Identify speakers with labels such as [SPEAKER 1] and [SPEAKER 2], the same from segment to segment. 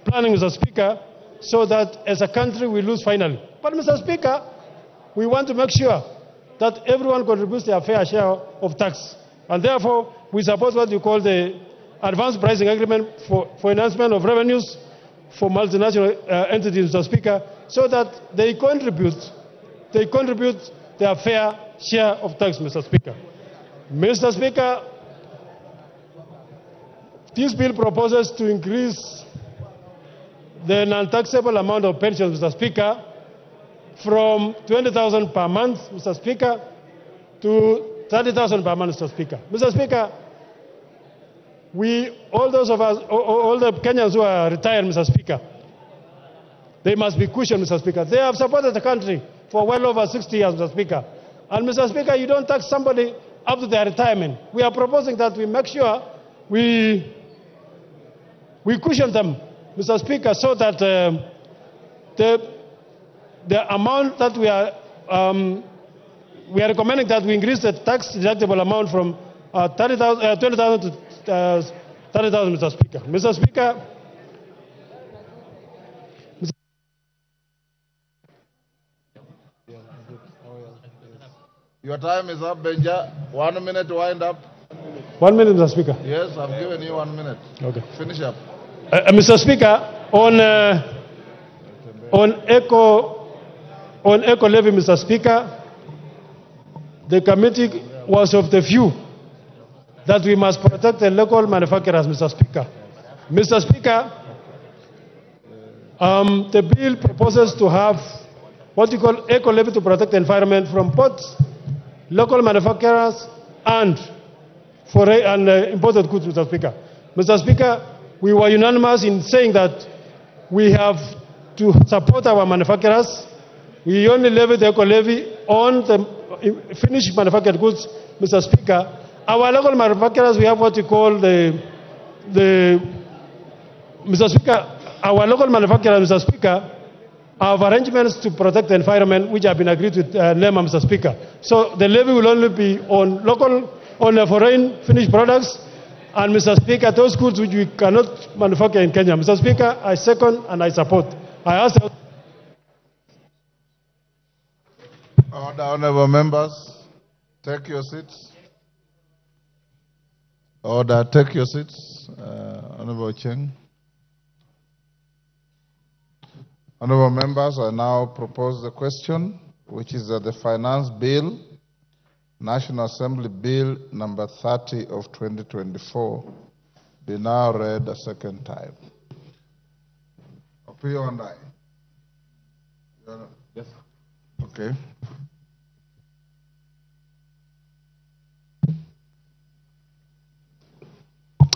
[SPEAKER 1] planning, Mr. Speaker, so that as a country we lose finally. But, Mr. Speaker, we want to make sure that everyone contributes their fair share of tax. And therefore, we support what you call the advanced pricing agreement for enhancement of revenues for multinational entities, Mr. Speaker, so that they contribute their fair share of tax, Mr. Speaker. Mr. Speaker, this bill proposes to increase the non-taxable amount of pensions, Mr. Speaker, from 20,000 per month, Mr. Speaker, to 30,000 per month, Mr. Speaker. Mr. Speaker, all the Kenyans who are retired, Mr. Speaker, they must be cushioned, Mr. Speaker. They have supported the country for well over 60 years, Mr. Speaker. And, Mr. Speaker, you don't tax somebody up to their retirement. We are proposing that we make sure we cushion them, Mr. Speaker, so that the amount that we are recommending that we increase the tax deductible amount from 20,000 to 30,000, Mr. Speaker. Mr. Speaker,
[SPEAKER 2] your time is up, Benja. 1 minute to wind up.
[SPEAKER 1] 1 minute, Mr. Speaker.
[SPEAKER 2] Yes, I've given you 1 minute.
[SPEAKER 1] Okay.
[SPEAKER 2] Finish up.
[SPEAKER 1] Mr. Speaker, on eco levy, Mr. Speaker, the committee was of the view that we must protect the local manufacturers, Mr. Speaker. Mr. Speaker, the bill proposes to have what you call eco levy to protect the environment from both local manufacturers and imported goods, Mr. Speaker. Mr. Speaker, we were unanimous in saying that we have to support our manufacturers. We only levy the eco levy on the finished manufactured goods, Mr. Speaker. Our local manufacturers, we have what we call Mr. Speaker, our local manufacturers, Mr. Speaker, have arrangements to protect the environment which have been agreed with NEMA, Mr. Speaker. So the levy will only be on foreign finished products, and Mr. Speaker, those goods which we cannot manufacture in Kenya. Mr. Speaker, I second and I support. I ask the
[SPEAKER 2] Honorable members, take your seats. Order, take your seats. Honorable Cheng. Honorable members, I now propose the question, which is that the Finance Bill, National Assembly Bill number 30 of 2024, be now read a second time. Opio and I. Yes. Okay.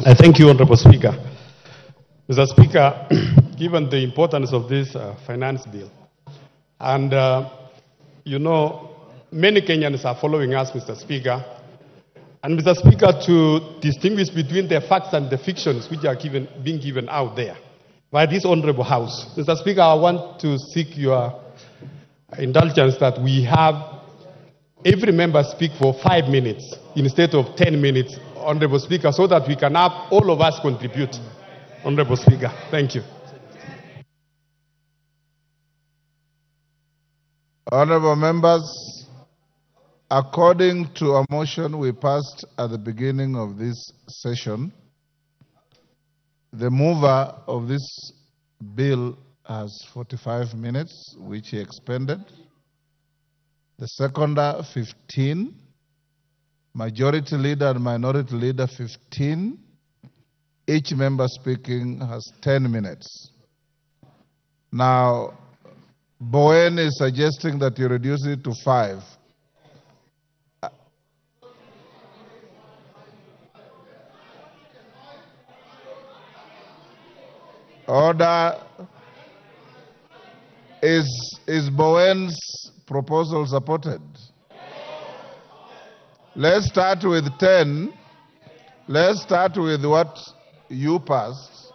[SPEAKER 1] I thank you, Honorable Speaker. Mr. Speaker, given the importance of this finance bill, and you know, many Kenyans are following us, Mr. Speaker, and Mr. Speaker, to distinguish between the facts and the fictions which are being given out there by this Honorable House. Mr. Speaker, I want to seek your indulgence that we have every member speak for 5 minutes instead of 10 minutes, Honorable Speaker, so that we can have all of us contribute. Honorable Speaker, thank you.
[SPEAKER 2] Honorable members, according to a motion we passed at the beginning of this session, the mover of this bill has 45 minutes, which he expended. The seconder, 15. Majority leader and minority leader, 15. Each member speaking has 10 minutes. Now, Bowen is suggesting that you reduce it to 5. Order. Is Bowen's proposal supported? Let's start with 10. Let's start with what you passed.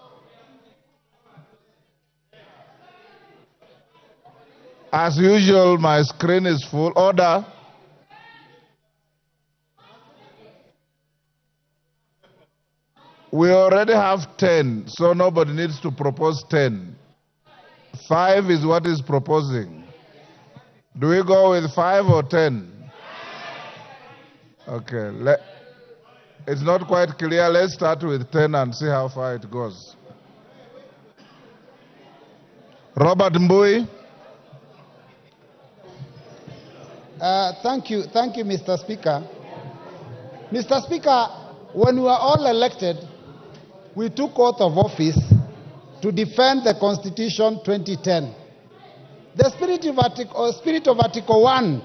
[SPEAKER 2] As usual, my screen is full. Order. We already have 10, so nobody needs to propose 10. 5 is what is proposing. Do we go with 5 or 10? Okay, it's not quite clear. Let's start with 10 and see how far it goes. Robert Mbui.
[SPEAKER 3] Thank you, Mr. Speaker. Mr. Speaker, when we were all elected, we took oath of office to defend the Constitution 2010. The spirit of Article 1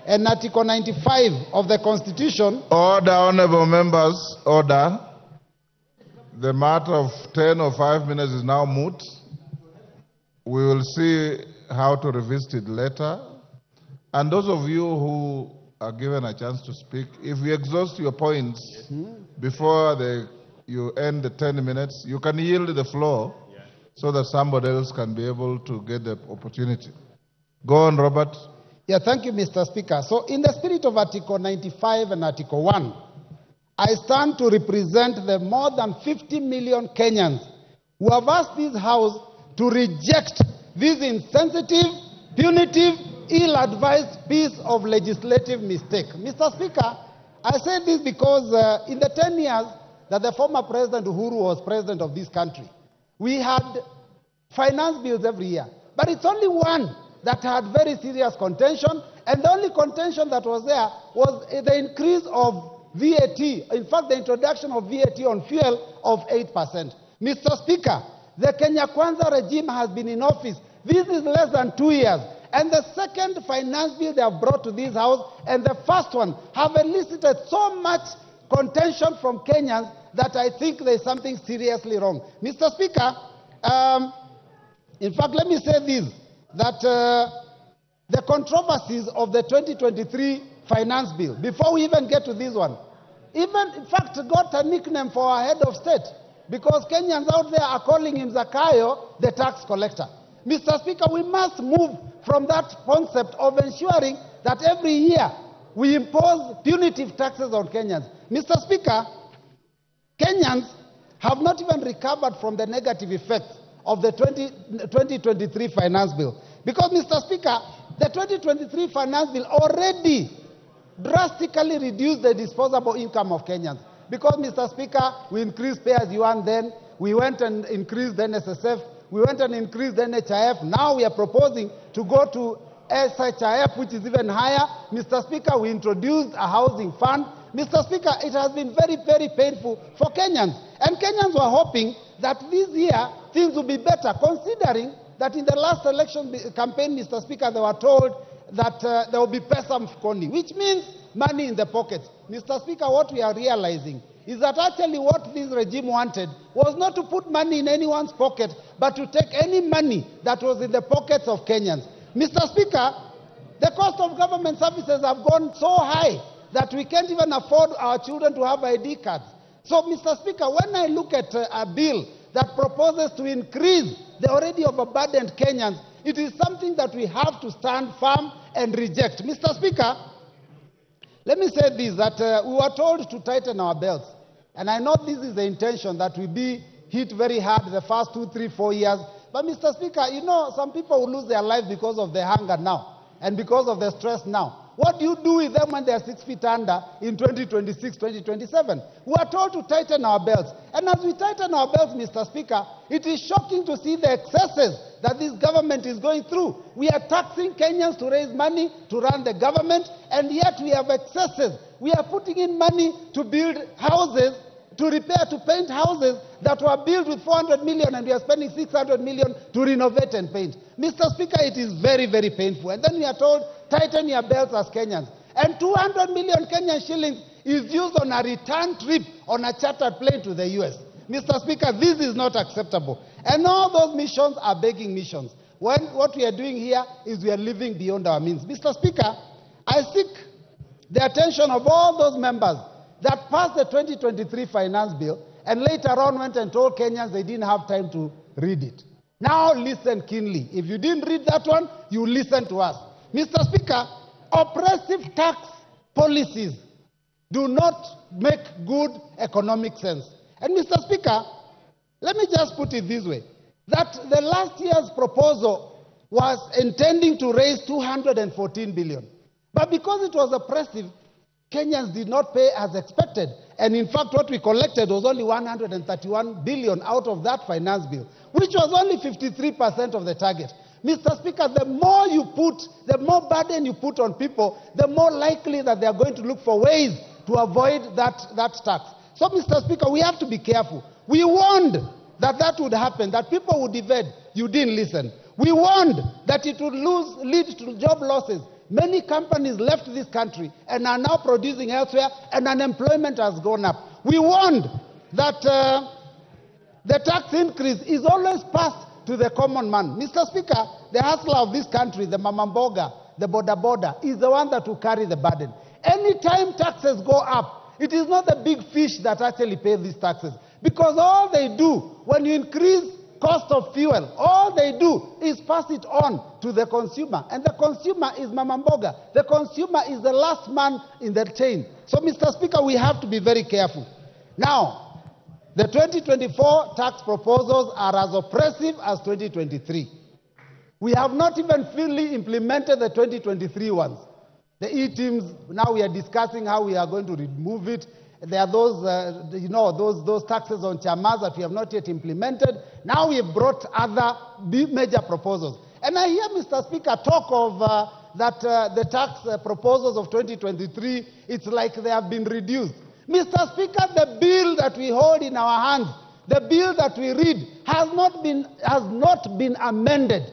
[SPEAKER 3] and Article 95 of the Constitution.
[SPEAKER 2] Order, honorable members, order. The matter of 10 or 5 minutes is now moot. We will see how to revisit it later. And those of you who are given a chance to speak, if you exhaust your points before you end the 10 minutes, you can yield the floor so that somebody else can be able to get the opportunity. Go on, Robert.
[SPEAKER 3] Yeah, thank you, Mr. Speaker. So, in the spirit of Article 95 and Article 1, I stand to represent the more than 50 million Kenyans who have asked this House to reject this insensitive, punitive, ill-advised piece of legislative mistake. Mr. Speaker, I say this because in the 10 years that the former President Uhuru was president of this country, we had finance bills every year. But it's only one that had very serious contention, and the only contention that was there was the increase of VAT, in fact, the introduction of VAT on fuel of 8%. Mr. Speaker, the Kenya Kwanza regime has been in office. This is less than 2 years. And the second finance bill they have brought to this House and the first one have elicited so much contention from Kenyans that I think there is something seriously wrong. Mr. Speaker, in fact, let me say this, that the controversies of the 2023 finance bill, before we even get to this one, even, in fact, got a nickname for our head of state, because Kenyans out there are calling him Zakayo, the tax collector. Mr. Speaker, we must move from that concept of ensuring that every year we impose punitive taxes on Kenyans. Mr. Speaker, Kenyans have not even recovered from the negative effects of the 2023 finance bill. Because, Mr. Speaker, the 2023 finance bill already drastically reduced the disposable income of Kenyans. Because, Mr. Speaker, we increased pay as you earn then, we went and increased the NSSF, we went and increased the NHIF. Now we are proposing to go to SHIF, which is even higher. Mr. Speaker, we introduced a housing fund. Mr. Speaker, it has been very, very painful for Kenyans. And Kenyans were hoping that this year things will be better, considering that in the last election campaign, Mr. Speaker, they were told that there will be pesa mfukoni, which means money in the pockets. Mr. Speaker, what we are realizing is that actually what this regime wanted was not to put money in anyone's pocket, but to take any money that was in the pockets of Kenyans. Mr. Speaker, the cost of government services have gone so high that we can't even afford our children to have ID cards. So, Mr. Speaker, when I look at a bill that proposes to increase the already overburdened Kenyans, it is something that we have to stand firm and reject. Mr. Speaker, let me say this, that we were told to tighten our belts. And I know this is the intention, that we be hit very hard the first 2, 3, 4 years. But, Mr. Speaker, you know, some people will lose their lives because of the hunger now and because of the stress now. What do you do with them when they are 6 feet under in 2026, 2027? We are told to tighten our belts. And as we tighten our belts, Mr. Speaker, it is shocking to see the excesses that this government is going through. We are taxing Kenyans to raise money to run the government, and yet we have excesses. We are putting in money to build houses, to repair, to paint houses that were built with 400 million, and we are spending 600 million to renovate and paint. Mr. Speaker, it is very, very painful. And then we are told, tighten your belts as Kenyans. And 200 million Kenyan shillings is used on a return trip on a chartered plane to the US. Mr. Speaker, this is not acceptable. And all those missions are begging missions. What we are doing here is we are living beyond our means. Mr. Speaker, I seek the attention of all those members that passed the 2023 finance bill and later on went and told Kenyans they didn't have time to read it. Now listen keenly. If you didn't read that one, you listen to us. Mr. Speaker, oppressive tax policies do not make good economic sense. And Mr. Speaker, let me just put it this way, that the last year's proposal was intending to raise 214 billion. But because it was oppressive, Kenyans did not pay as expected. And in fact, what we collected was only 131 billion out of that finance bill, which was only 53% of the target. Mr. Speaker, the more you put, the more burden you put on people, the more likely that they are going to look for ways to avoid that tax. So, Mr. Speaker, we have to be careful. We warned that would happen, that people would evade. You didn't listen. We warned that it would lead to job losses. Many companies left this country and are now producing elsewhere, and unemployment has gone up. We warned that the tax increase is always passed to the common man. Mr. Speaker, the hustler of this country, the mamamboga, the boda, is the one that will carry the burden. Anytime taxes go up, it is not the big fish that actually pay these taxes. Because all they do, when you increase cost of fuel, all they do is pass it on to the consumer. And the consumer is mamamboga. The consumer is the last man in the chain. So, Mr. Speaker, we have to be very careful. Now, the 2024 tax proposals are as oppressive as 2023. We have not even fully implemented the 2023 ones. The E-teams, now we are discussing how we are going to remove it. There are those, those taxes on chamas that we have not yet implemented. Now we have brought other major proposals. And I hear, Mr. Speaker, talk of the tax proposals of 2023, it's like they have been reduced. Mr. Speaker, the bill that we hold in our hands, the bill that we read, has not been amended.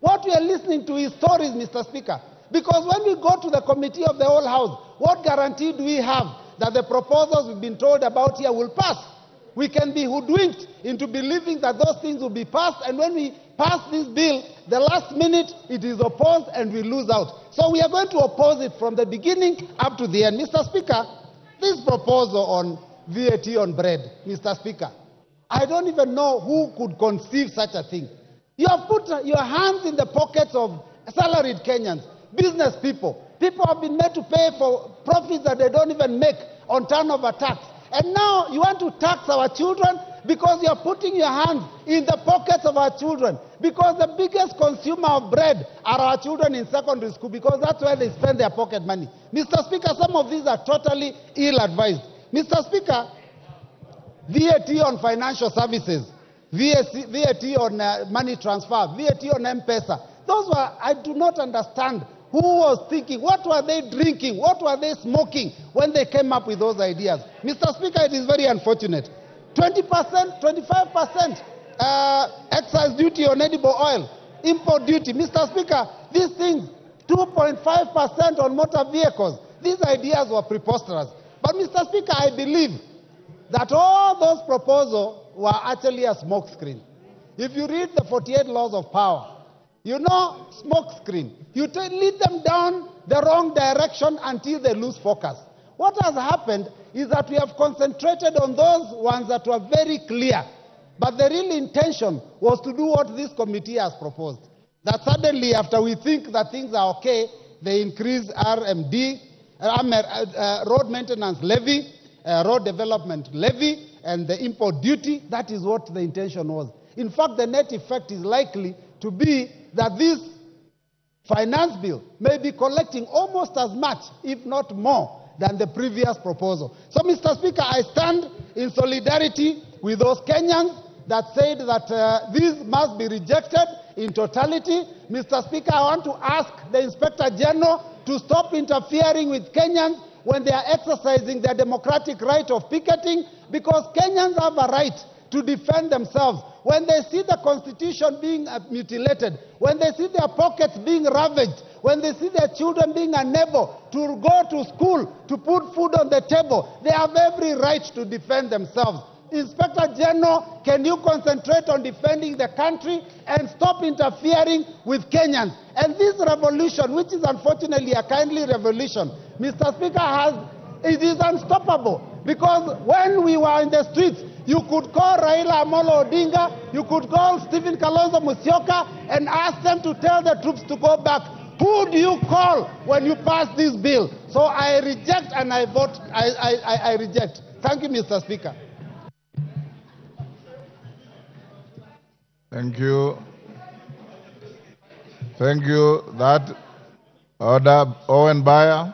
[SPEAKER 3] What we are listening to is stories, Mr. Speaker. Because when we go to the committee of the whole House, what guarantee do we have that the proposals we've been told about here will pass? We can be hoodwinked into believing that those things will be passed, and when we pass this bill, the last minute it is opposed and we lose out. So we are going to oppose it from the beginning up to the end. Mr. Speaker, this proposal on VAT on bread, Mr. Speaker, I don't even know who could conceive such a thing. You have put your hands in the pockets of salaried Kenyans, business people. People have been made to pay for profits that they don't even make on turnover tax. And now you want to tax our children because you are putting your hands in the pockets of our children. Because the biggest consumer of bread are our children in secondary school, because that's where they spend their pocket money. Mr. Speaker, some of these are totally ill-advised. Mr. Speaker, VAT on financial services, VAT on money transfer, VAT on M-Pesa, those were, I do not understand who was thinking, what were they drinking, what were they smoking when they came up with those ideas. Mr. Speaker, it is very unfortunate. 20%, 25% excise duty on edible oil, import duty. Mr. Speaker, these things, 2.5% on motor vehicles. These ideas were preposterous. But Mr. Speaker, I believe that all those proposals were actually a smokescreen. If you read the 48 laws of power, you know, smokescreen. You lead them down the wrong direction until they lose focus. What has happened is that we have concentrated on those ones that were very clear. But the real intention was to do what this committee has proposed. That suddenly, after we think that things are okay, they increase RMD, road maintenance levy, road development levy, and the import duty. That is what the intention was. In fact, the net effect is likely to be that this finance bill may be collecting almost as much, if not more, than the previous proposal. So, Mr. Speaker, I stand in solidarity with those Kenyans that said that this must be rejected in totality. Mr. Speaker, I want to ask the Inspector General to stop interfering with Kenyans when they are exercising their democratic right of picketing, because Kenyans have a right to defend themselves. When they see the Constitution being mutilated, when they see their pockets being ravaged, when they see their children being unable to go to school, to put food on the table, they have every right to defend themselves. Inspector General, can you concentrate on defending the country and stop interfering with Kenyans? And this revolution, which is unfortunately a kindly revolution, Mr. Speaker, it is unstoppable. Because when we were in the streets, you could call Raila Amolo Odinga, you could call Stephen Kalonzo Musyoka and ask them to tell the troops to go back. Who do you call when you pass this bill? So I reject and I vote, I reject. Thank you, Mr. Speaker.
[SPEAKER 2] Thank you. Thank you. That order, Owen Bayer.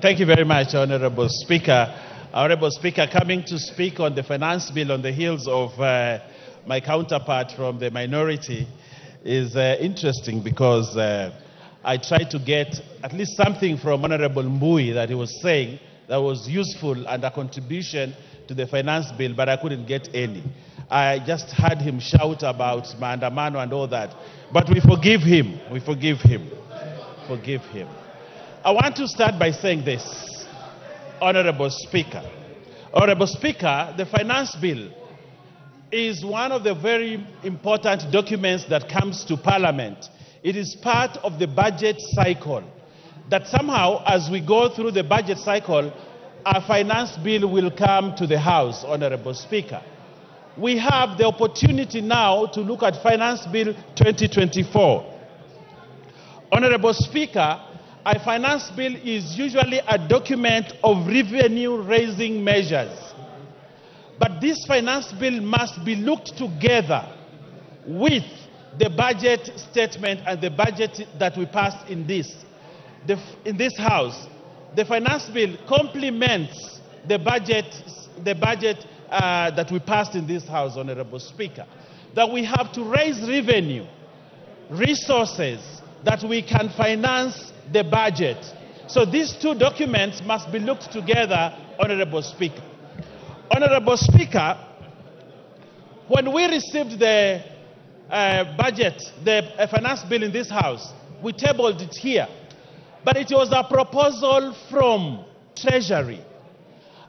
[SPEAKER 4] Thank you very much, Honorable Speaker. Honorable Speaker, coming to speak on the finance bill on the heels of my counterpart from the minority is interesting because I tried to get at least something from Honorable Mbui that he was saying that was useful and a contribution to the finance bill, but I couldn't get any. I just heard him shout about maandamano and all that. But we forgive him. We forgive him. Forgive him. I want to start by saying this, Honorable Speaker. Honorable Speaker, the finance bill is one of the very important documents that comes to Parliament. It is part of the budget cycle. That somehow, as we go through the budget cycle, a finance bill will come to the House, Honorable Speaker. We have the opportunity now to look at Finance Bill 2024. Honorable Speaker, a finance bill is usually a document of revenue-raising measures. But this finance bill must be looked together with the budget statement and the budget that we passed in this House. The finance bill complements the budget that we passed in this House, Honorable Speaker. That we have to raise revenue, resources, that we can finance the budget. So these two documents must be looked together, Honorable Speaker. Honorable Speaker, when we received the budget, the finance bill in this House, we tabled it here. But it was a proposal from Treasury.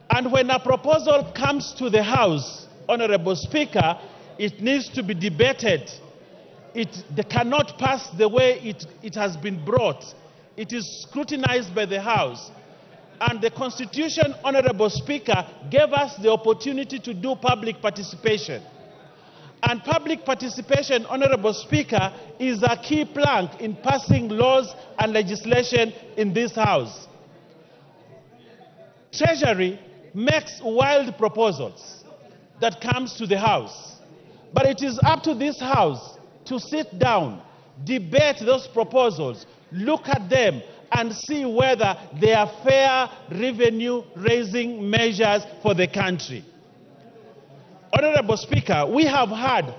[SPEAKER 4] And when a proposal comes to the House, Honorable Speaker, it needs to be debated. They cannot pass the way it has been brought. It is scrutinized by the House. And the Constitution, Honorable Speaker, gave us the opportunity to do public participation. And public participation, Honorable Speaker, is a key plank in passing laws and legislation in this House. Treasury makes wild proposals that comes to the House. But it is up to this House to sit down, debate those proposals, look at them, and see whether they are fair revenue-raising measures for the country. Honorable Speaker, we have had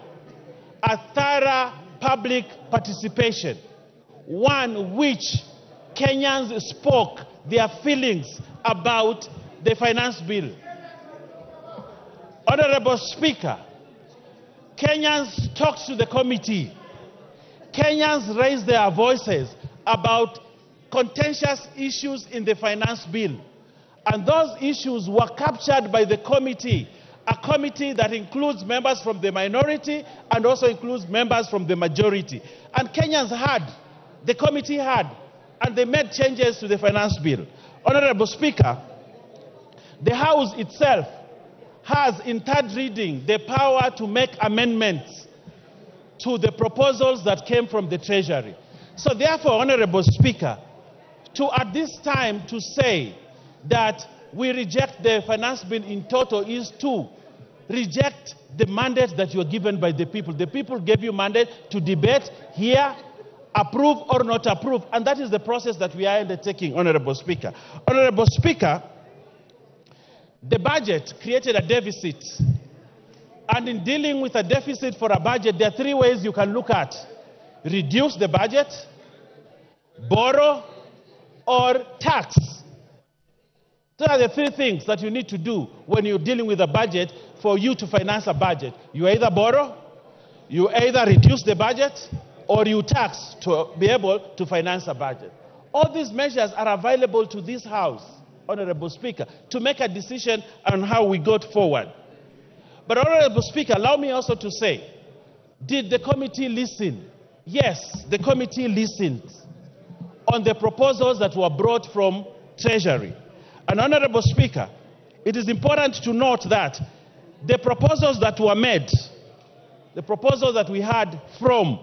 [SPEAKER 4] a thorough public participation, one which Kenyans spoke their feelings about the finance bill. Honorable Speaker, Kenyans talked to the committee. Kenyans raised their voices about contentious issues in the finance bill. And those issues were captured by the committee, a committee that includes members from the minority and also includes members from the majority. And Kenyans had, the committee had, and they made changes to the finance bill. Honorable Speaker, the House itself has, in third reading, the power to make amendments to the proposals that came from the Treasury. So therefore, Honorable Speaker, at this time to say that we reject the finance bill in total is to reject the mandate that you were given by the people. The people gave you mandate to debate, hear, approve or not approve, and that is the process that we are undertaking, Honorable Speaker. Honorable Speaker, the budget created a deficit, and in dealing with a deficit for a budget, there are three ways you can look at: reduce the budget, borrow, or tax. Those are the three things that you need to do when you're dealing with a budget for you to finance a budget. You either borrow, you either reduce the budget, or you tax to be able to finance a budget. All these measures are available to this House, Honorable Speaker, to make a decision on how we go forward. But Honorable Speaker, allow me also to say, did the committee listen? Yes, the committee listened on the proposals that were brought from Treasury. And Honorable Speaker, it is important to note that the proposals that were made, the proposals that we had from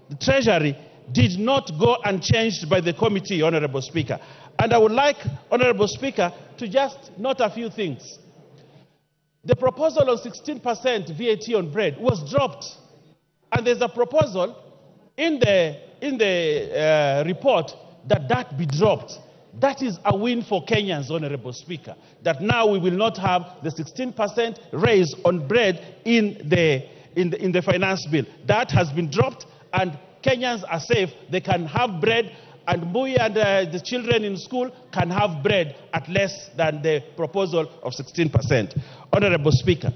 [SPEAKER 4] the Treasury, did not go unchanged by the committee, Honorable Speaker. And I would like, Honorable Speaker, to just note a few things. The proposal on 16% VAT on bread was dropped. And there's a proposal in the report that be dropped. That is a win for Kenyans, Honorable Speaker, that now we will not have the 16% raise on bread in the finance bill. That has been dropped, and Kenyans are safe. They can have bread, and Mui and the children in school can have bread at less than the proposal of 16%. Honorable Speaker,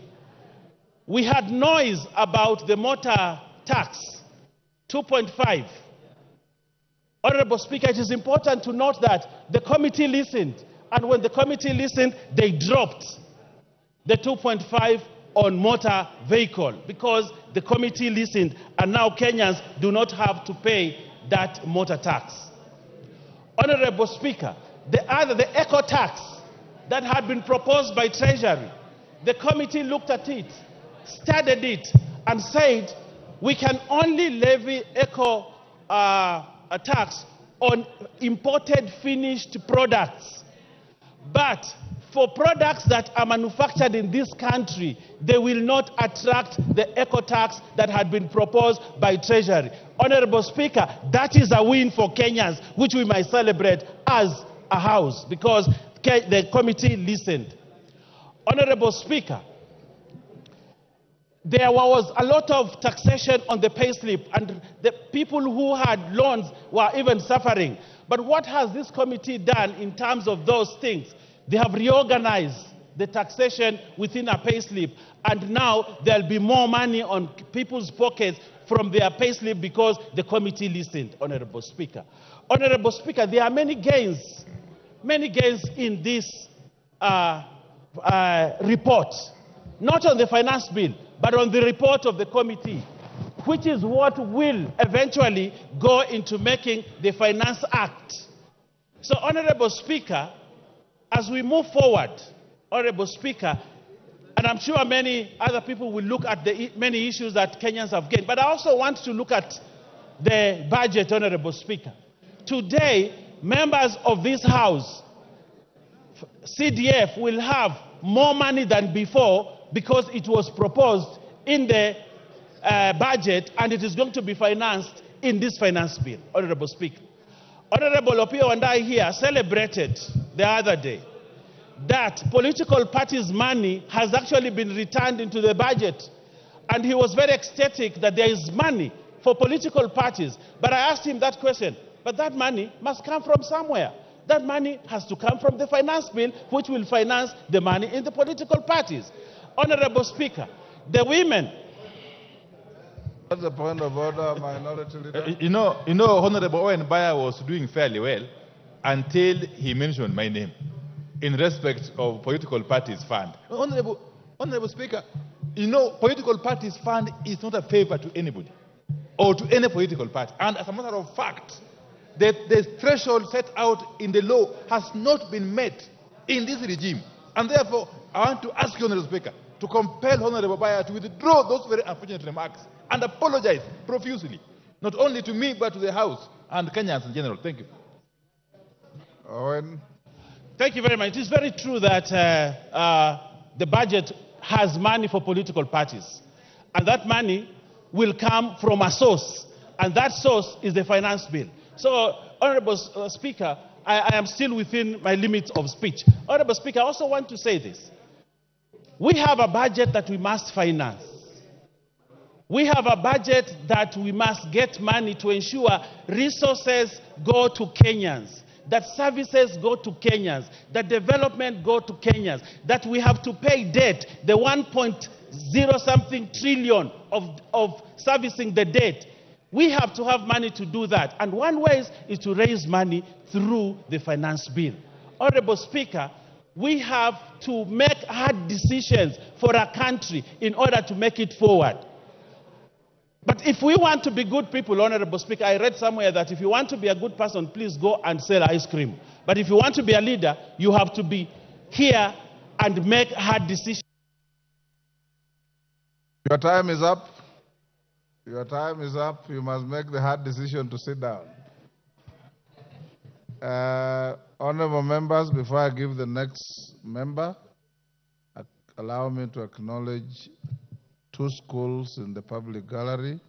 [SPEAKER 4] we had noise about the motor tax, 2.5. Honorable Speaker, it is important to note that the committee listened, and when the committee listened, they dropped the 2.5 on motor vehicle because the committee listened, and now Kenyans do not have to pay that motor tax. Honorable Speaker, the eco tax that had been proposed by Treasury, the committee looked at it, studied it, and said we can only levy eco a tax on imported finished products. But for products that are manufactured in this country, they will not attract the eco tax that had been proposed by Treasury. Honorable Speaker, that is a win for Kenyans, which we might celebrate as a house, because the committee listened. Honorable Speaker, there was a lot of taxation on the payslip, and the people who had loans were even suffering. But what has this committee done in terms of those things? They have reorganized the taxation within a payslip, and now there'll be more money on people's pockets from their payslip because the committee listened, Honorable Speaker. Honorable Speaker, there are many gains in this report, not on the finance bill, but on the report of the committee, which is what will eventually go into making the Finance Act. So, Honorable Speaker, as we move forward, Honorable Speaker, and I'm sure many other people will look at the many issues that Kenyans have gained, but I also want to look at the budget, Honorable Speaker. Today, members of this House, CDF, will have more money than before because it was proposed in the budget and it is going to be financed in this finance bill, Honorable Speaker. Honorable Opio and I here celebrated the other day that political parties' money has actually been returned into the budget. And he was very ecstatic that there is money for political parties. But I asked him that question, but that money must come from somewhere. That money has to come from the finance bill, which will finance the money in the political parties. Honorable Speaker, the women...
[SPEAKER 2] What's the point of order, Minority Leader?
[SPEAKER 5] You know, Honorable Owen Baya was doing fairly well until he mentioned my name in respect of political parties fund. Honorable Speaker, political parties fund is not a favor to anybody or to any political party. And as a matter of fact, the threshold set out in the law has not been met in this regime. And therefore, I want to ask you, Honorable Speaker, to compel Honorable Baya to withdraw those very unfortunate remarks and apologize profusely, not only to me, but to the House and Kenyans in general. Thank you.
[SPEAKER 2] Owen.
[SPEAKER 4] Thank you very much. It is very true that the budget has money for political parties. And that money will come from a source. And that source is the finance bill. So, Honorable Speaker, I am still within my limits of speech. Honorable Speaker, I also want to say this. We have a budget that we must finance. We have a budget that we must get money to ensure resources go to Kenyans, that services go to Kenyans, that development go to Kenyans, that we have to pay debt, the 1.0 something trillion of servicing the debt. We have to have money to do that. And one way is to raise money through the finance bill. Honorable Speaker, we have to make hard decisions for our country in order to make it forward. But if we want to be good people, Honorable Speaker, I read somewhere that if you want to be a good person, please go and sell ice cream. But if you want to be a leader, you have to be here and make hard decisions.
[SPEAKER 2] Your time is up. Your time is up. You must make the hard decision to sit down. Honorable members, before I give the next member, allow me to acknowledge 2 schools in the public gallery.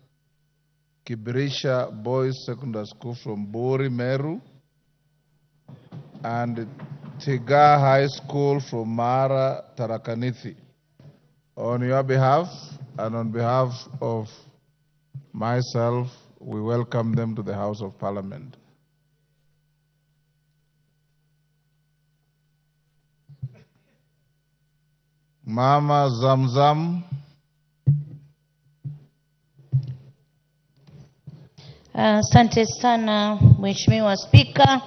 [SPEAKER 2] Kibirisha Boys Secondary School from Bori, Meru, and Tiga High School from Mara, Tarakaniti. On your behalf and on behalf of myself, we welcome them to the House of Parliament. Mama Zamzam.
[SPEAKER 6] Asante sana Mheshimiwa Spika,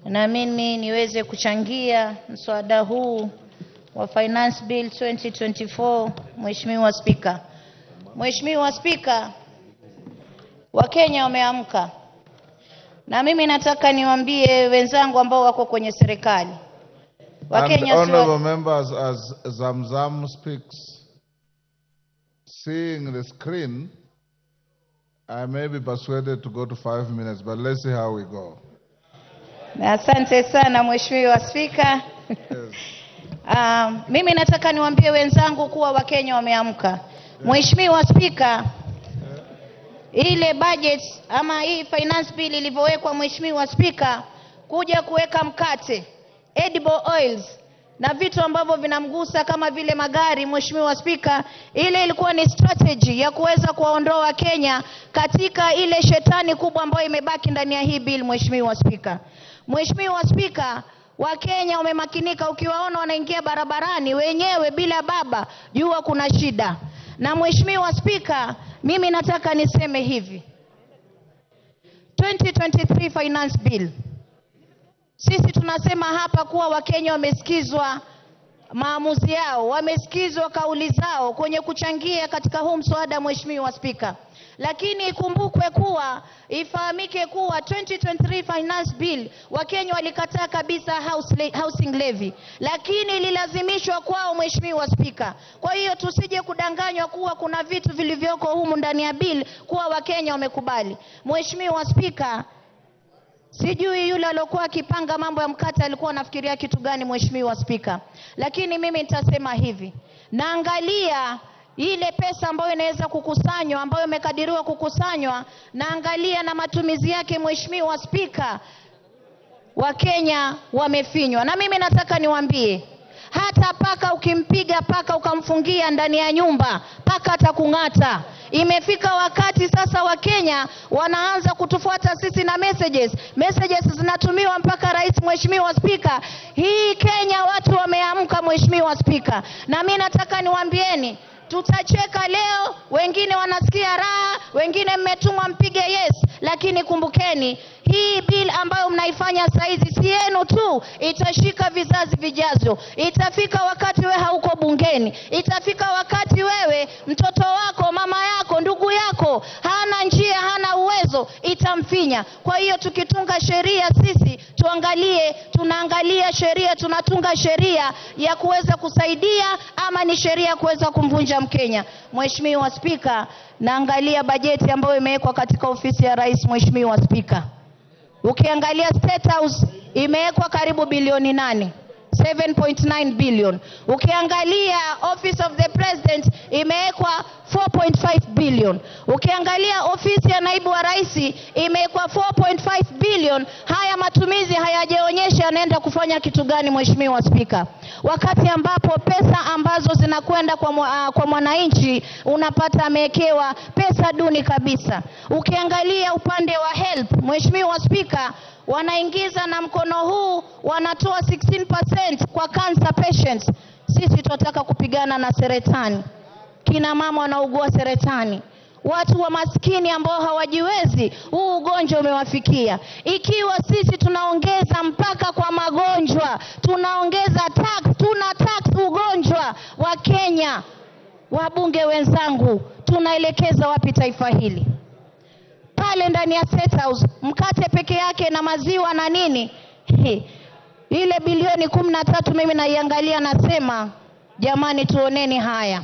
[SPEAKER 6] na mimi niweze kuchangia mswada huu wa Finance Bill 2024. Mheshimiwa Spika, Mheshimiwa Spika, Wakenya wameamka, na mimi nataka niwaambie wenzangu ambao wako kwenye serikali.
[SPEAKER 2] Wakenya, honorable members, as Zamzam speaks, seeing the screen, I may be persuaded to go to 5 minutes, but let's see how we go.
[SPEAKER 6] Asante sana Mheshimiwa Spika.
[SPEAKER 2] Yes.
[SPEAKER 6] Mimi nataka niwaambie wenzangu kuwa Wakenya wameamka. Mheshimiwa Spika, ile budget ama hii finance bill ilivyowekwa Mheshimiwa Spika, kuja kuweka mkate, edible oils na vitu ambavyo vinamgusa kama vile magari, Mheshimiwa Spika, ile ilikuwa ni strategy ya kuweza kuwaondoa Kenya katika ile shetani kubwa ambayo imebaki ndani ya hii bill. Mheshimiwa Spika, Mheshimiwa Spika, Wakenya wamemakinika. Ukiwaona wanaingia barabarani wenyewe bila baba, jua kuna shida. Na Mheshimiwa Spika, mimi nataka niseme hivi, 2023 finance bill, sisi tunasema hapa kuwa Wakenya wamesikizwa maamuzi yao, wamesikizwa kauli zao kwenye kuchangia katika huu mswada Mheshimiwa Spika. Lakini ikumbukwe kuwa, ifahamike kuwa 2023 finance bill Wakenya walikataa kabisa housing levy, lakini ililazimishwa kwao Mheshimiwa Spika. Kwa hiyo tusije kudanganywa kuwa kuna vitu vilivyoko humu ndani ya bill kuwa Wakenya wamekubali. Mheshimiwa Spika, sijui yule aliyokuwa akipanga mambo ya mkate alikuwa anafikiria kitu gani Mheshimiwa Spika. Lakini mimi nitasema hivi, naangalia ile pesa ambayo inaweza kukusanywa, ambayo imekadiriwa kukusanywa, naangalia na matumizi yake Mheshimiwa Spika, Wakenya wamefinywa. Na mimi nataka niwaambie, hata paka ukimpiga paka ukamfungia ndani ya nyumba, paka atakung'ata. Imefika wakati sasa Wakenya wanaanza kutufuata sisi na messages zinatumiwa mpaka rais. Mheshimiwa Spika, hii Kenya watu wameamka Mheshimiwa Spika. Na mimi nataka niwaambieni, tutacheka leo, wengine wanasikia raha, wengine mmetumwa mpige yes, lakini kumbukeni hii bill ambayo mnaifanya saizi si yenu tu, itashika vizazi vijazo. Itafika wakati wewe hauko bungeni, itafika wakati wewe mtoto wako, mama yako, ndugu yako hana njia, hana uwezo, itamfinya. Kwa hiyo tukitunga sheria sisi tunaangalia sheria, tunatunga sheria ya kuweza kusaidia ama ni sheria ya kuweza kumvunja Mkenya. Mheshimiwa Spika, naangalia bajeti ambayo imewekwa katika ofisi ya rais. Mheshimiwa Spika, ukiangalia State House imewekwa karibu bilioni 8, 7.9 billion. Ukiangalia Office of the President imewekwa 4.5 billion. Ukiangalia ofisi ya naibu wa rais imewekwa 4.5 billion. Haya matumizi hayajaonyesha anaenda kufanya kitu gani Mheshimiwa Spika. Wakati ambapo pesa ambazo zinakwenda kwa mwananchi unapata amewekewa pesa duni kabisa. Ukiangalia upande wa health Mheshimiwa Spika, wanaingiza na mkono huu wanatoa 16% kwa cancer patients. Sisi tunataka kupigana na saratani. Kina mama wanaugua saratani, watu wa maskini ambao hawajiwezi, huu ugonjwa umewafikia. Ikiwa sisi tunaongeza mpaka kwa magonjwa, tunaongeza tuna tax ugonjwa wa Kenya, wabunge wenzangu, tunaelekeza wapi taifa hili? Pale ndani ya State House mkate peke yake na maziwa na nini, ile bilioni 13 mimi naiangalia nasema jamani, tuoneni haya.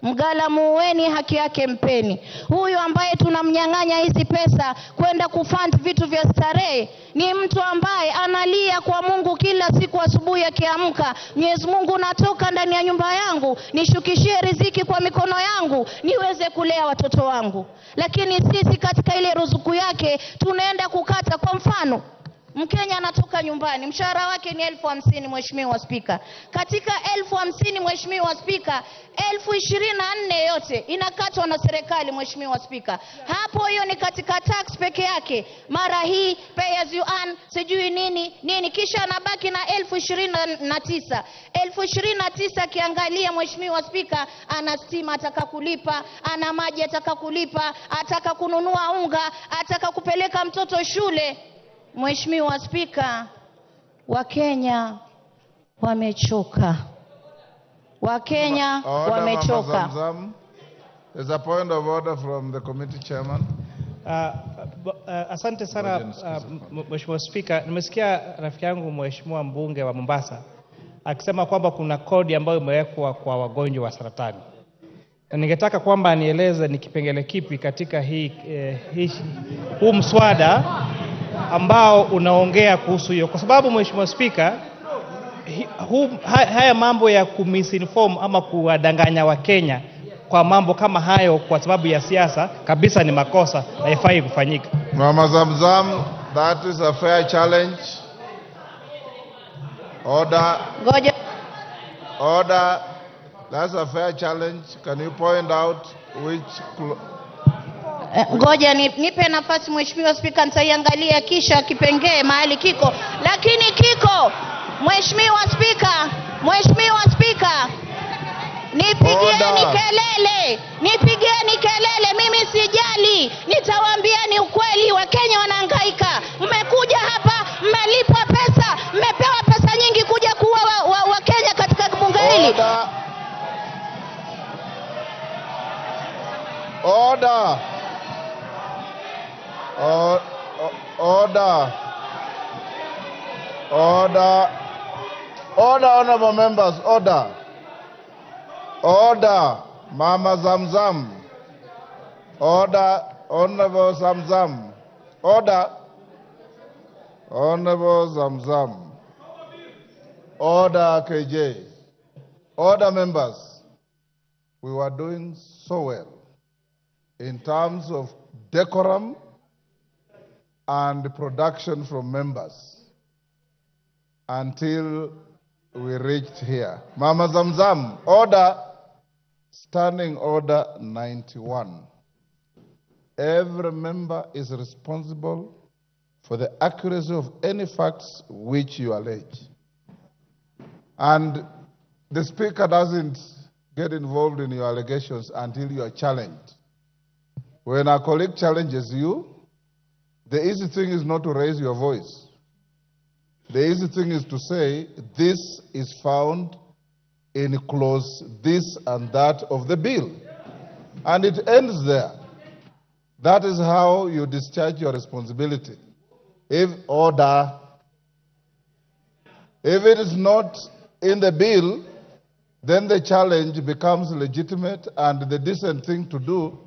[SPEAKER 6] Mgala muweni, haki yake mpeni. Huyu ambaye tunamnyang'anya hizi pesa kwenda kufund vitu vya starehe ni mtu ambaye analia kwa Mungu kila siku asubuhi akiamka, Mwenyezi Mungu, natoka ndani ya nyumba yangu, nishukishie riziki kwa mikono yangu niweze kulea watoto wangu. Lakini sisi katika ile ruzuku yake tunaenda kukata. Kwa mfano, Mkenya anatoka nyumbani, mshahara wake ni 50,000 Mheshimiwa Spika. Katika 50,000 Mheshimiwa Spika, 24,000 yote inakatwa na serikali Mheshimiwa Spika. Hapo hiyo ni katika tax peke yake. Mara hii pay as you earn, sijui nini, kisha anabaki na 29,000. 29,000 kiangalia Mheshimiwa Spika, ana stima ataka kulipa, ana maji ataka kulipa, ataka kununua unga, ataka kupeleka mtoto shule. Mheshimiwa Spika, Wakenya wamechoka. Wakenya wamechoka.
[SPEAKER 2] There's a point of order from the committee chairman.
[SPEAKER 7] Asante sana Mheshimiwa Spika. Nimesikia rafiki yangu Mheshimiwa mbunge wa Mombasa akisema kwamba kuna kodi ambayo imewekwa kwa wagonjwa wa saratani. Na ningetaka kwamba anieleze ni kipengele kipi katika huu mswada ambao unaongea kuhusu hiyo, kwa sababu Mheshimiwa Spika, haya mambo ya kumisinform ama kuwadanganya Wakenya kwa mambo kama hayo kwa sababu ya siasa kabisa ni makosa, haifai kufanyika.
[SPEAKER 2] Mama Zamzam, that is a fair challenge. Order. That's a fair challenge. Can you point out which
[SPEAKER 6] Ngoja nipe nafasi Mheshimiwa Spika, nitaiangalia kisha kipengee mahali kiko. Lakini kiko Mheshimiwa Spika, nipigieni kelele, mimi sijali, nitawaambia ni ukweli. Wakenya wanahangaika. Mmekuja hapa, mmelipwa pesa, mmepewa pesa nyingi kuja kuwa Wakenya katika bunge hili.
[SPEAKER 2] Order. Honorable members, order. Mama Zamzam. Order, Honorable Zamzam. Order. Honorable Zamzam. Order, KJ. Order, members. We were doing so well in terms of decorum and production from members until we reached here. Mama Zamzam, order, standing order 91. Every member is responsible for the accuracy of any facts which you allege. And the Speaker doesn't get involved in your allegations until you are challenged. When a colleague challenges you, the easy thing is not to raise your voice. The easy thing is to say, this is found in clause this and that of the bill. And it ends there. That is how you discharge your responsibility. If it is not in the bill, then the challenge becomes legitimate, and the decent thing to do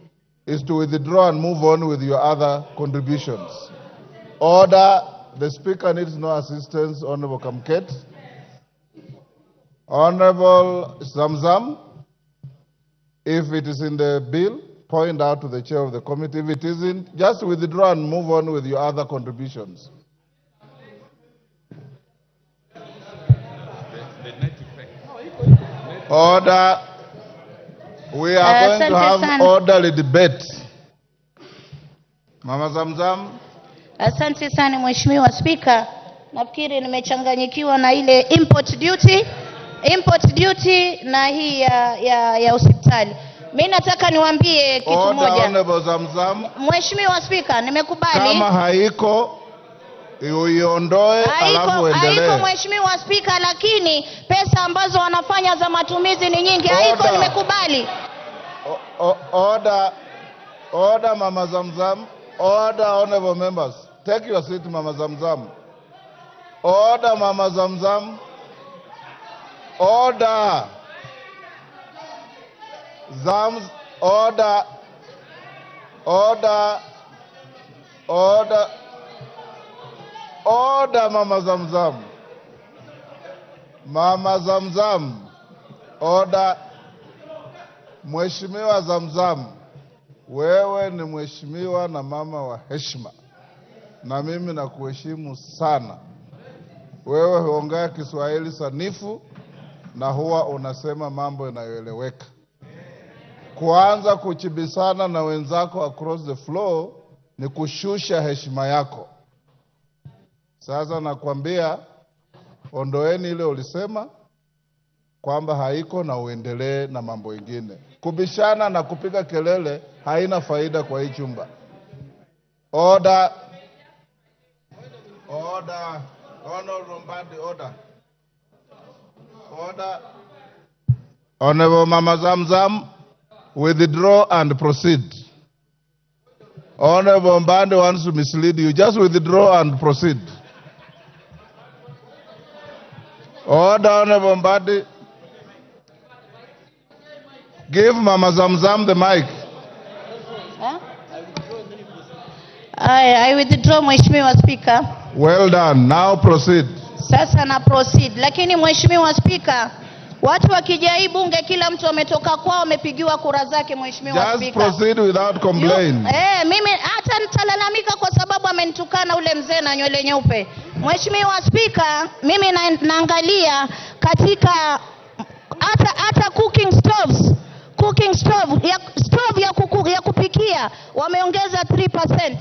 [SPEAKER 2] is to withdraw and move on with your other contributions. Order. The Speaker needs no assistance. Honorable Kamket. Honorable Zamzam, if it is in the bill, point out to the chair of the committee. If it isn't, just withdraw and move on with your other contributions. Order. We are going to have orderly debate. Mama Zamzam.
[SPEAKER 6] Asante sana Mheshimiwa Spika. Nafikiri nimechanganyikiwa na ile import duty na hii ya hospitali. Mimi nataka niwaambie kitu moja. Mheshimiwa Spika, nimekubali.
[SPEAKER 2] Kama haiko uiondoe alafu endelee.
[SPEAKER 6] Haiko Mheshimiwa Spika, lakini pesa ambazo wanafanya za matumizi ni nyingi. Haiko, nimekubali.
[SPEAKER 2] Order, Mama Zamzam. Order, honorable members. Take your seat, Mama Zamzam. Order, Mama Zamzam. Order. Zams, order. Order. Order. Order, Mama Zamzam. Mama Zamzam. Order. Mheshimiwa Zamzam, wewe ni mheshimiwa na mama wa heshima, na mimi nakuheshimu sana. Wewe huongea Kiswahili sanifu na huwa unasema mambo yanayoeleweka. Kuanza kuchibisana na wenzako across the floor ni kushusha heshima yako. Sasa nakwambia, ondoeni ile ulisema kwamba haiko na uendelee na mambo mengine. Kubishana na kupiga kelele haina faida kwa hii chumba. Order. Order. Honorable Mbadi, order. Order. Honorable Mama Zamzam, withdraw and proceed. Honorable Mbadi wants to mislead you. Just withdraw and proceed. Order, Honorable Mbadi. Give Mama Zamzam the mic.
[SPEAKER 6] Huh? I withdraw, Mheshimiwa Speaker.
[SPEAKER 2] Well done. Now proceed.
[SPEAKER 6] Sasa na proceed. Lakini Mheshimiwa Speaker, watu wakija hii bunge kila mtu ametoka kwao amepigiwa kura zake, Mheshimiwa Speaker.
[SPEAKER 2] Just proceed without complaint.
[SPEAKER 6] Mimi hata nitalalamika kwa sababu amenitukana ule mzee na nywele nyeupe. Mheshimiwa Speaker, mimi naangalia katika hata cooking stove ya kupikia wameongeza 3%.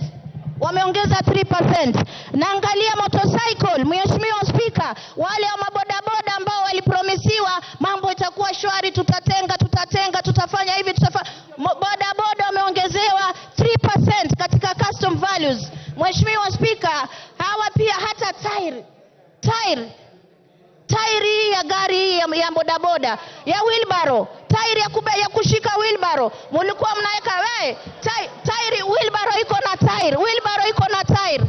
[SPEAKER 6] Wameongeza 3%. Naangalia motorcycle, Mheshimiwa Speaker, wale wa mabodaboda ambao walipromisiwa mambo itakuwa shwari, tutafanya hivi, bodaboda wameongezewa 3% katika custom values. Mheshimiwa Speaker, hawa pia hata tairi ya gari ya bodaboda, ya wheelbarrow, tairi ya kushika wheelbarrow, mulikuwa mnaweka tairi, wheelbarrow iko na tairi.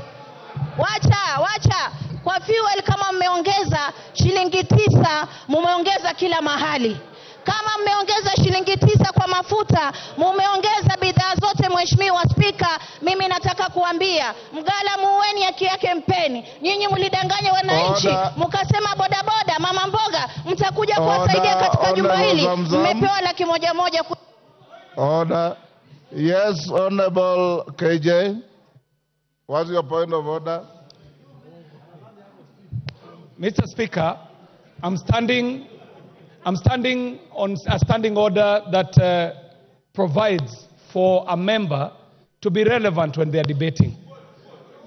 [SPEAKER 6] Wacha kwa fuel, kama mmeongeza shilingi 9, mumeongeza kila mahali. Kama mmeongeza shilingi 9 kwa mafuta, mumeongeza bidhaa zote. Mheshimiwa Speaker, mimi nataka kuambia mgala muweni haki yake mpeni. Nyinyi mlidanganya wananchi, mkasema bodaboda, mama mboga mtakuja kuwasaidia katika jumba hili. Mmepewa 100,000.
[SPEAKER 2] Order. Yes, Honorable KJ. What's your point of order?
[SPEAKER 8] Mr. Speaker, I'm standing on a standing order that provides for a member to be relevant when they are debating.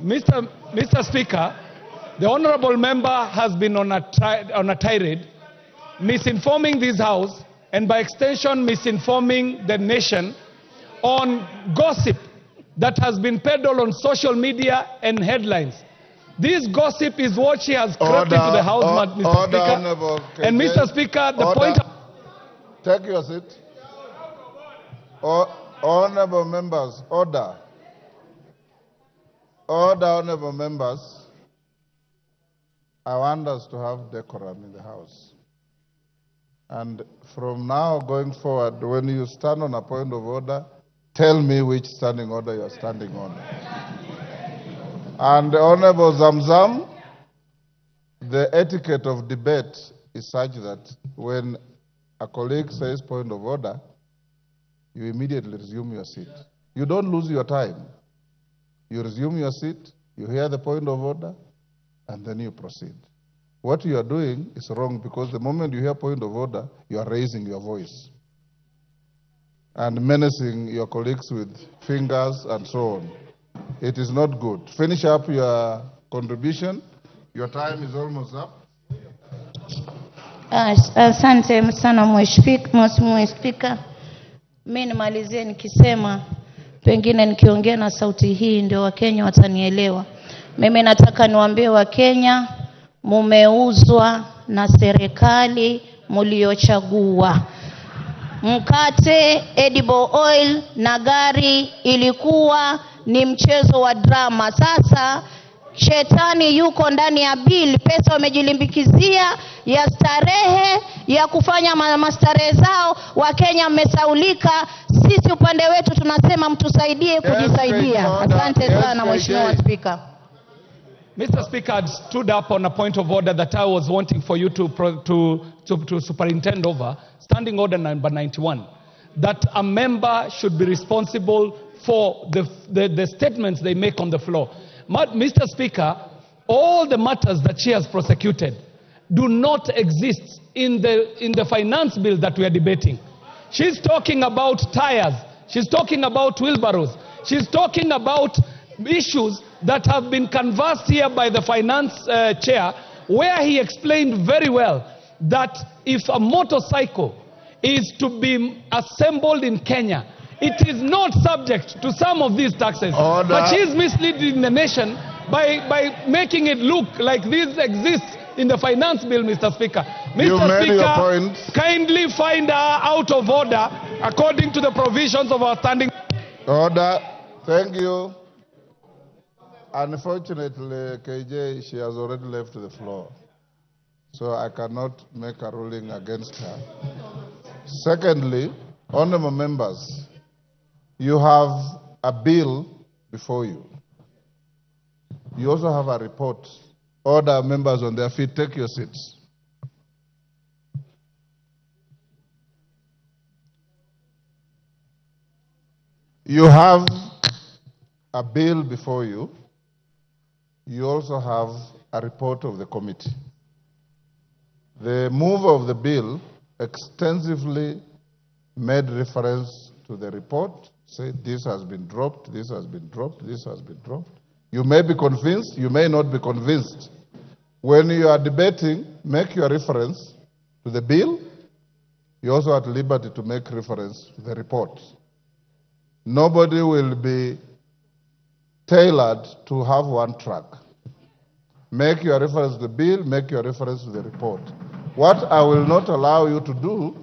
[SPEAKER 8] Mr. Speaker, the honorable member has been on a tirade, misinforming this House and by extension misinforming the nation on gossip that has been peddled on social media and headlines. This gossip is what she has crept into the House, Mr. Speaker. And Mr. Speaker, the point...
[SPEAKER 2] Take your seat. Honorable members, order. Order, honorable members. I want us to have decorum in the House. And from now going forward, when you stand on a point of order, tell me which standing order you are standing on. And Honorable Zamzam, the etiquette of debate is such that when a colleague says point of order, you immediately resume your seat. You don't lose your time. You resume your seat, you hear the point of order, and then you proceed. What you are doing is wrong, because the moment you hear point of order, you are raising your voice and menacing your colleagues with fingers and so on. It is not good. Finish up your contribution. Your time is almost up.
[SPEAKER 6] Asante sana Mheshimiwa Speaker. Mimi nimalizie nikisema, pengine nikiongea na sauti hii ndio Wakenya watanielewa. Mimi nataka niwaambie Wakenya, mumeuzwa na serikali mliochagua. Mkate, edible oil na gari ilikuwa ni mchezo wa drama. Sasa Shetani yuko ndani ya bill. Pesa wamejilimbikizia ya starehe, ya kufanya mastarehe zao. Wakenya mmesaulika. Sisi upande wetu tunasema mtusaidie kujisaidia. Asante sana Mheshimiwa Spika.
[SPEAKER 8] Mr. Speaker, I stood up on a point of order that I was wanting for you to superintend over. Standing order number 91. That a member should be responsible for the statements they make on the floor. Mr. Speaker, all the matters that she has prosecuted do not exist in the finance bill that we are debating. She's talking about tires. She's talking about wheelbarrows. She's talking about issues that have been canvassed here by the finance chair, where he explained very well that if a motorcycle is to be assembled in Kenya, it is not subject to some of these taxes.
[SPEAKER 2] Order.
[SPEAKER 8] But she is misleading the nation by making it look like this exists in the finance bill, Mr. Speaker. Mr. Speaker, kindly find her out of order according to the provisions of our standing.
[SPEAKER 2] Order. Thank you. Unfortunately, KJ, she has already left the floor, so I cannot make a ruling against her. Secondly, honorable members, you have a bill before you. You also have a report. Order members on their feet, take your seats. You have a bill before you. You also have a report of the committee. The mover of the bill extensively made reference to the report, said this has been dropped, this has been dropped, this has been dropped. You may be convinced, you may not be convinced. When you are debating, make your reference to the bill. You're also at liberty to make reference to the report. Nobody will be tailored to have one track. Make your reference to the bill, make your reference to the report. What I will not allow you to do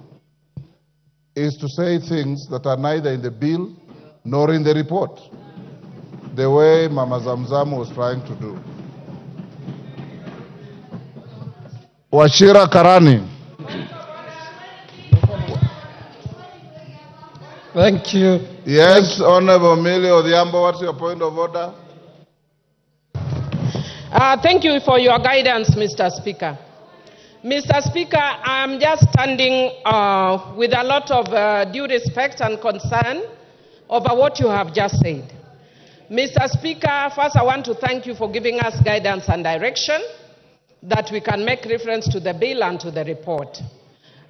[SPEAKER 2] is to say things that are neither in the bill nor in the report, the way Mama Zamzam was trying to do. Wachira Karani.
[SPEAKER 9] Thank you.
[SPEAKER 2] Yes, Honorable Millie Odhiambo, what's your point of order?
[SPEAKER 10] Thank you for your guidance, Mr. Speaker. Mr. Speaker, I'm just standing with a lot of due respect and concern over what you have just said. Mr. Speaker, first I want to thank you for giving us guidance and direction that we can make reference to the bill and to the report.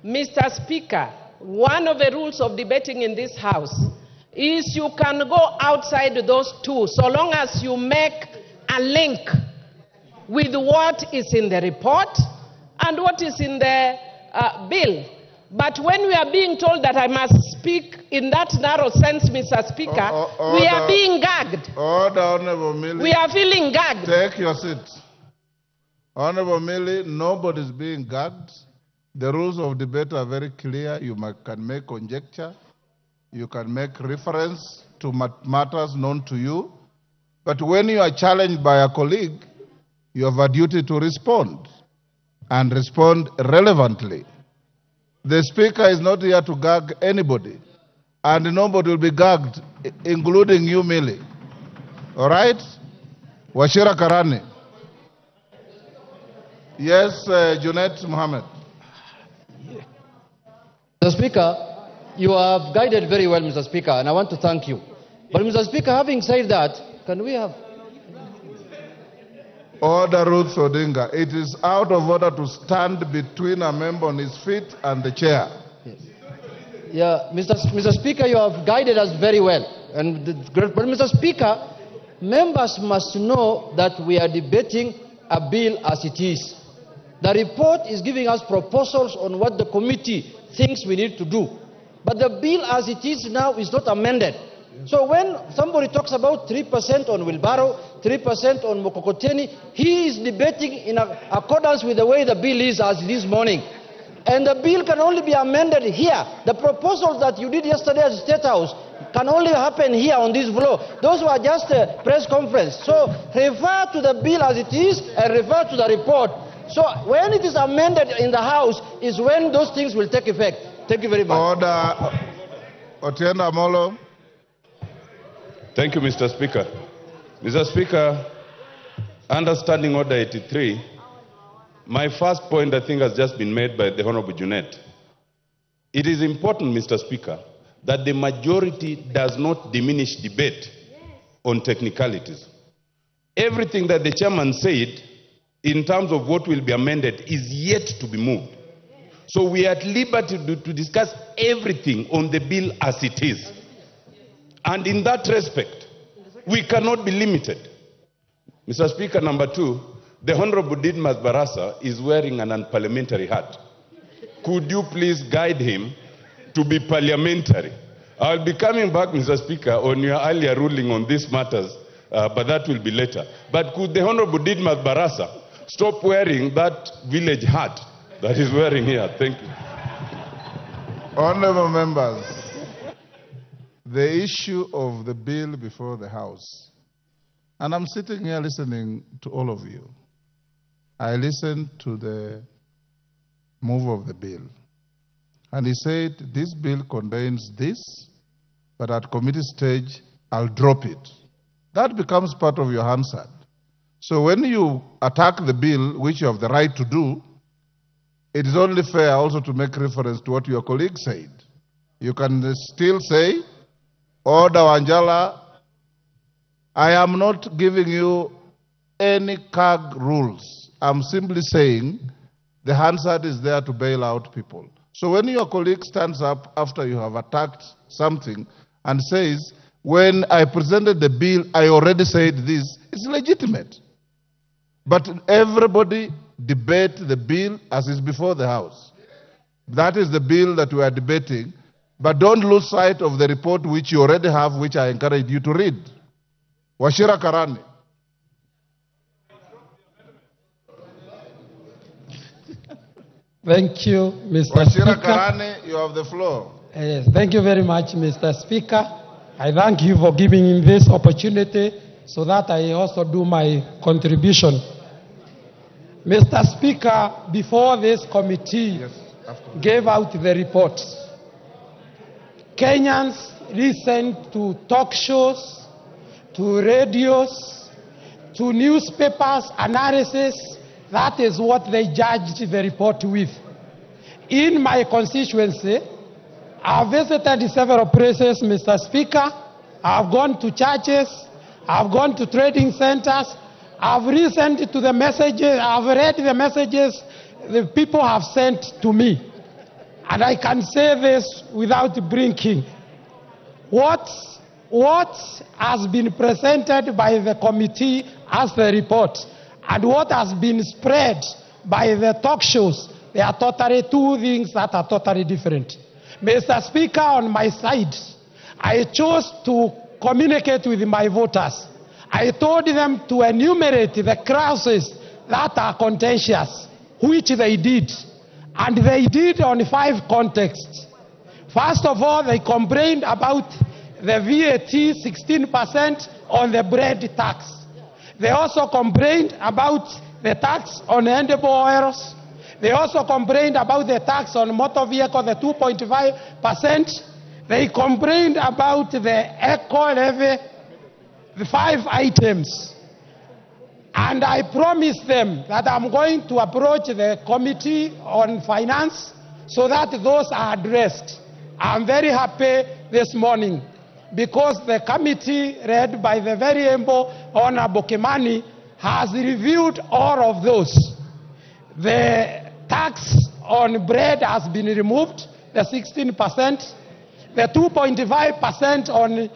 [SPEAKER 10] Mr. Speaker, one of the rules of debating in this House is you can go outside those two so long as you make a link with what is in the report and what is in the bill. But when we are being told that I must speak in that narrow sense, Mr. Speaker, we are being gagged.
[SPEAKER 2] Order, Honorable Millie.
[SPEAKER 10] We are feeling gagged.
[SPEAKER 2] Take your seat. Honorable Millie, nobody's being gagged. The rules of debate are very clear. You can make conjecture. You can make reference to matters known to you. But when you are challenged by a colleague, you have a duty to respond, and respond relevantly. The Speaker is not here to gag anybody, and nobody will be gagged, including you, Millie. All right? Wachira Karani. Yes, Junet Mohammed.
[SPEAKER 9] Mr. Speaker, you have guided very well, Mr. Speaker, and I want to thank you. But, Mr. Speaker, having said that, can we have...
[SPEAKER 2] Order, Ruth Odinga. It is out of order to stand between a member on his feet and the chair.
[SPEAKER 9] Yes. Yeah, Mr. Speaker, you have guided us very well. But, Mr. Speaker, members must know that we are debating a bill as it is. The report is giving us proposals on what the committee thinks we need to do. But the bill as it is now is not amended. So when somebody talks about 3% on wheelbarrow, 3% on mokokoteni, he is debating in accordance with the way the bill is as this morning. And the bill can only be amended here. The proposals that you did yesterday at the State House can only happen here on this floor. Those were just a press conference. So refer to the bill as it is and refer to the report. So when it is amended in the House is when those things will take effect. Thank you very much.
[SPEAKER 2] Order. Otieno Amolo.
[SPEAKER 11] Thank you, Mr. Speaker. Mr. Speaker, under Standing Order 83, my first point, I think, has just been made by the Honorable Junet. It is important, Mr. Speaker, that the majority does not diminish debate on technicalities. Everything that the chairman said in terms of what will be amended is yet to be moved. So we are at liberty to discuss everything on the bill as it is. And in that respect, we cannot be limited. Mr. Speaker, number two, the Honorable Didmas Barasa is wearing an unparliamentary hat. Could you please guide him to be parliamentary? I'll be coming back, Mr. Speaker, on your earlier ruling on these matters, but that will be later. But could the Honorable Didmas Barasa stop wearing that village hat that he's wearing here? Thank you.
[SPEAKER 2] Honorable members, the issue of the bill before the House, and I'm sitting here listening to all of you. I listened to the move of the bill, and he said, this bill contains this, but at committee stage, I'll drop it. That becomes part of your Hansard. So when you attack the bill, which you have the right to do, it is only fair also to make reference to what your colleague said. You can still say, Order Mjadala, I am not giving you any CAG rules. I'm simply saying the Hansard is there to bail out people. So when your colleague stands up after you have attacked something and says, when I presented the bill, I already said this, it's legitimate. But everybody debate the bill as is before the House. That is the bill that we are debating. But don't lose sight of the report which you already have, which I encourage you to read. Wachira Karani.
[SPEAKER 12] Thank you, Mr.
[SPEAKER 2] Wachira
[SPEAKER 12] Speaker.
[SPEAKER 2] Karani, you have the floor.
[SPEAKER 12] Yes, thank you very much, Mr. Speaker. I thank you for giving me this opportunity so that I also do my contribution. Mr. Speaker, before this committee gave out the report, Kenyans listened to talk shows, to radios, to newspapers, analysis. That is what they judged the report with. In my constituency, I've visited several places, Mr. Speaker. I've gone to churches. I've gone to trading centers. I've listened to the messages. I've read the messages the people have sent to me. And I can say this without blinking. What has been presented by the committee as the report and what has been spread by the talk shows, they are totally two things that are totally different. Mr. Speaker, on my side, I chose to communicate with my voters. I told them to enumerate the clauses that are contentious, which they did. And they did on 5 contexts. First of all, they complained about the VAT 16% on the bread tax. They also complained about the tax on edible oils. They also complained about the tax on motor vehicle, the 2.5%. They complained about the eco levy, the 5 items. And I promised them that I'm going to approach the Committee on Finance so that those are addressed. I'm very happy this morning because the committee, led by the very able Honorable Kimani, has reviewed all of those. The tax on bread has been removed, the 16%. The 2.5% on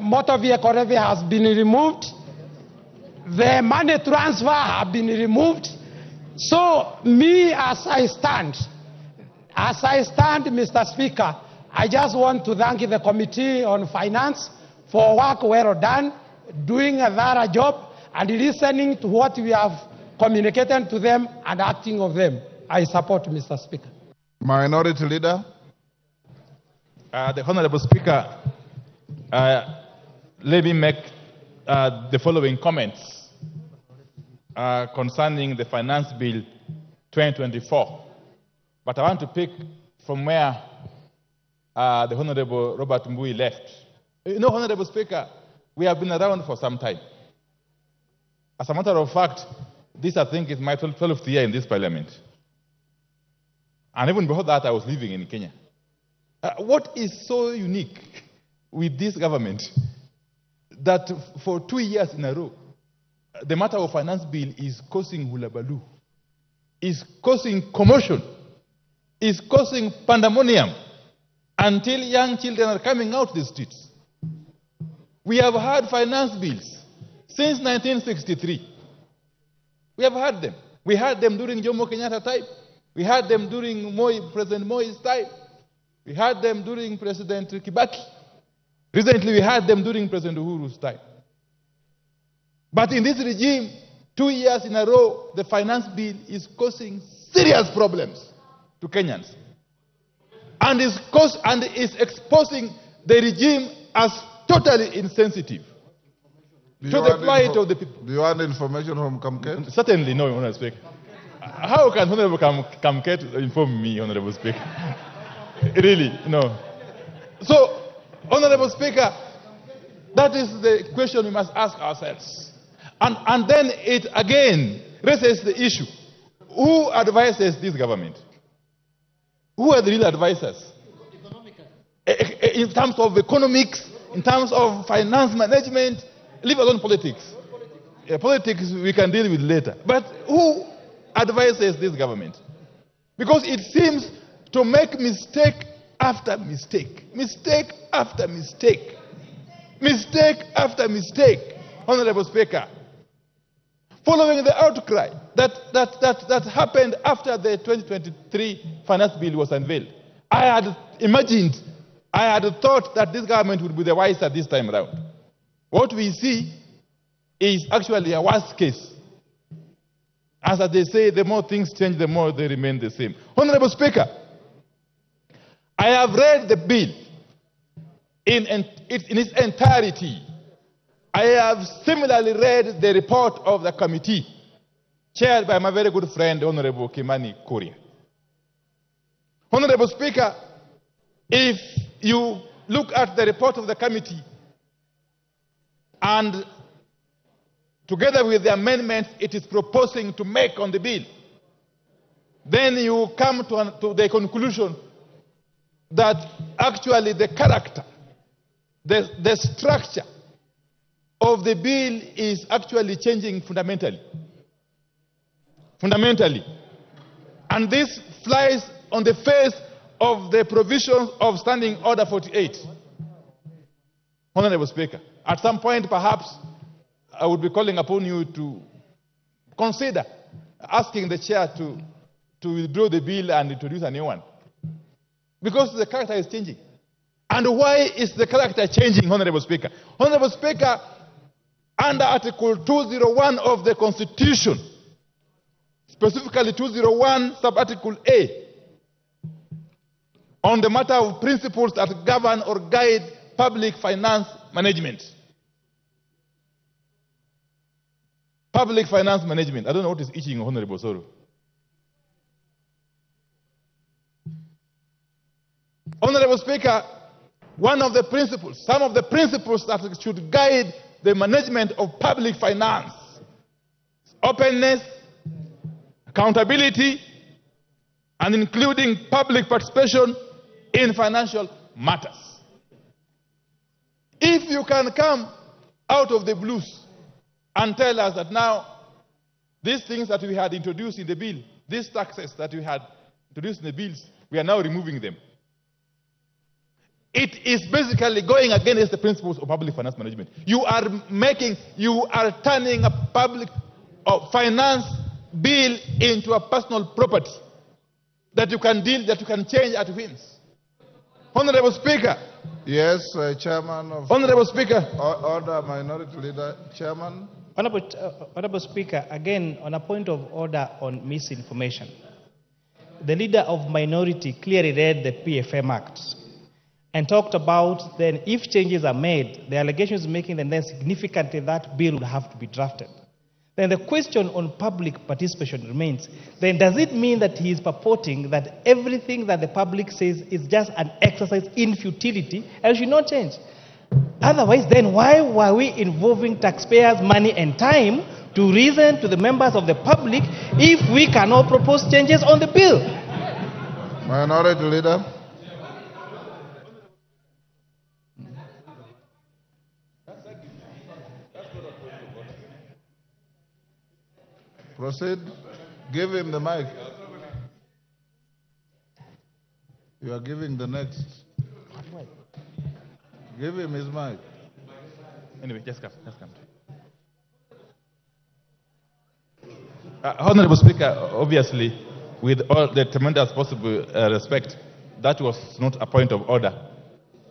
[SPEAKER 12] motor vehicle levy has been removed. The money transfer have been removed. So me, as I stand, Mr. Speaker, I just want to thank the Committee on Finance for work well done, doing a thorough job, and listening to what we have communicated to them and acting of them. I support, Mr. Speaker.
[SPEAKER 2] Minority Leader.
[SPEAKER 5] The Honorable Speaker, let me make the following comments concerning the Finance Bill 2024. But I want to pick from where the Honorable Robert Mbui left. You know, Honorable Speaker, we have been around for some time. As a matter of fact, this, I think, is my 12th year in this parliament. And even before that, I was living in Kenya. What is so unique with this government that for 2 years in a row, the matter of finance bill is causing hullabaloo, is causing commotion, is causing pandemonium until young children are coming out the streets. We have had finance bills since 1963. We have had them. We had them during Jomo Kenyatta time. We had them during President Moi's time. We had them during President Kibaki. Recently, we had them during President Uhuru's time. But in this regime, 2 years in a row, the finance bill is causing serious problems to Kenyans. And is exposing the regime as totally insensitive to the plight of the people.
[SPEAKER 2] Do you want information from Kamket?
[SPEAKER 5] Certainly no, Honorable Speaker. How can Honorable Kamket inform me, Honorable Speaker? Really, no. So, Honorable Speaker, that is the question we must ask ourselves. And then it again raises the issue. Who advises this government? Who are the real advisors? In terms of economics, in terms of finance management, leave alone politics. Politics we can deal with later. But who advises this government? Because it seems to make mistake after mistake. Mistake after mistake. Mistake after mistake. Honorable Speaker, following the outcry that happened after the 2023 finance bill was unveiled, I had imagined, I had thought that this government would be the wiser this time around. What we see is actually a worse case. As they say, the more things change, the more they remain the same. Honorable Speaker, I have read the bill in its entirety. I have similarly read the report of the committee, chaired by my very good friend, Honorable Kimani Korea. Honorable Speaker, if you look at the report of the committee, and together with the amendments it is proposing to make on the bill, then you come to the conclusion that actually the character, the structure of the bill is actually changing fundamentally. Fundamentally. And this flies on the face of the provisions of Standing Order 48. Honorable Speaker, at some point perhaps I would be calling upon you to consider asking the chair to withdraw the bill and introduce a new one. Because the character is changing. And why is the character changing, Honorable Speaker? Honorable Speaker, under Article 201 of the Constitution, specifically 201 sub-article A, on the matter of principles that govern or guide public finance management. Public finance management. I don't know what is itching, Honorable Soro. Honorable Speaker, one of the principles, some of the principles that should guide the management of public finance: openness, accountability, and including public participation in financial matters. If you can come out of the blues and tell us that now these things that we had introduced in the bill, these taxes that we had introduced in the bills, we are now removing them. It is basically going against the principles of public finance management. You are turning a public finance bill into a personal property that you can change at whims. Honorable Speaker.
[SPEAKER 2] Yes, Chairman of...
[SPEAKER 5] Honorable Speaker.
[SPEAKER 2] Order, Minority Leader, Chairman.
[SPEAKER 7] Honorable Speaker, again, on a point of order on misinformation. The Leader of Minority clearly read the PFM Act. and talked about then if changes are made, the allegations making then significantly that bill would have to be drafted. Then the question on public participation remains. Then does it mean that he is purporting that everything that the public says is just an exercise in futility and should not change? Otherwise, then why were we involving taxpayers' money and time to reason to the members of the public if we cannot propose changes on the bill?
[SPEAKER 2] Minority Leader. Proceed. Give him the mic. You are giving the next. Give him his mic.
[SPEAKER 5] Anyway, just come. Honorable Speaker, obviously, with all the tremendous possible respect, that was not a point of order.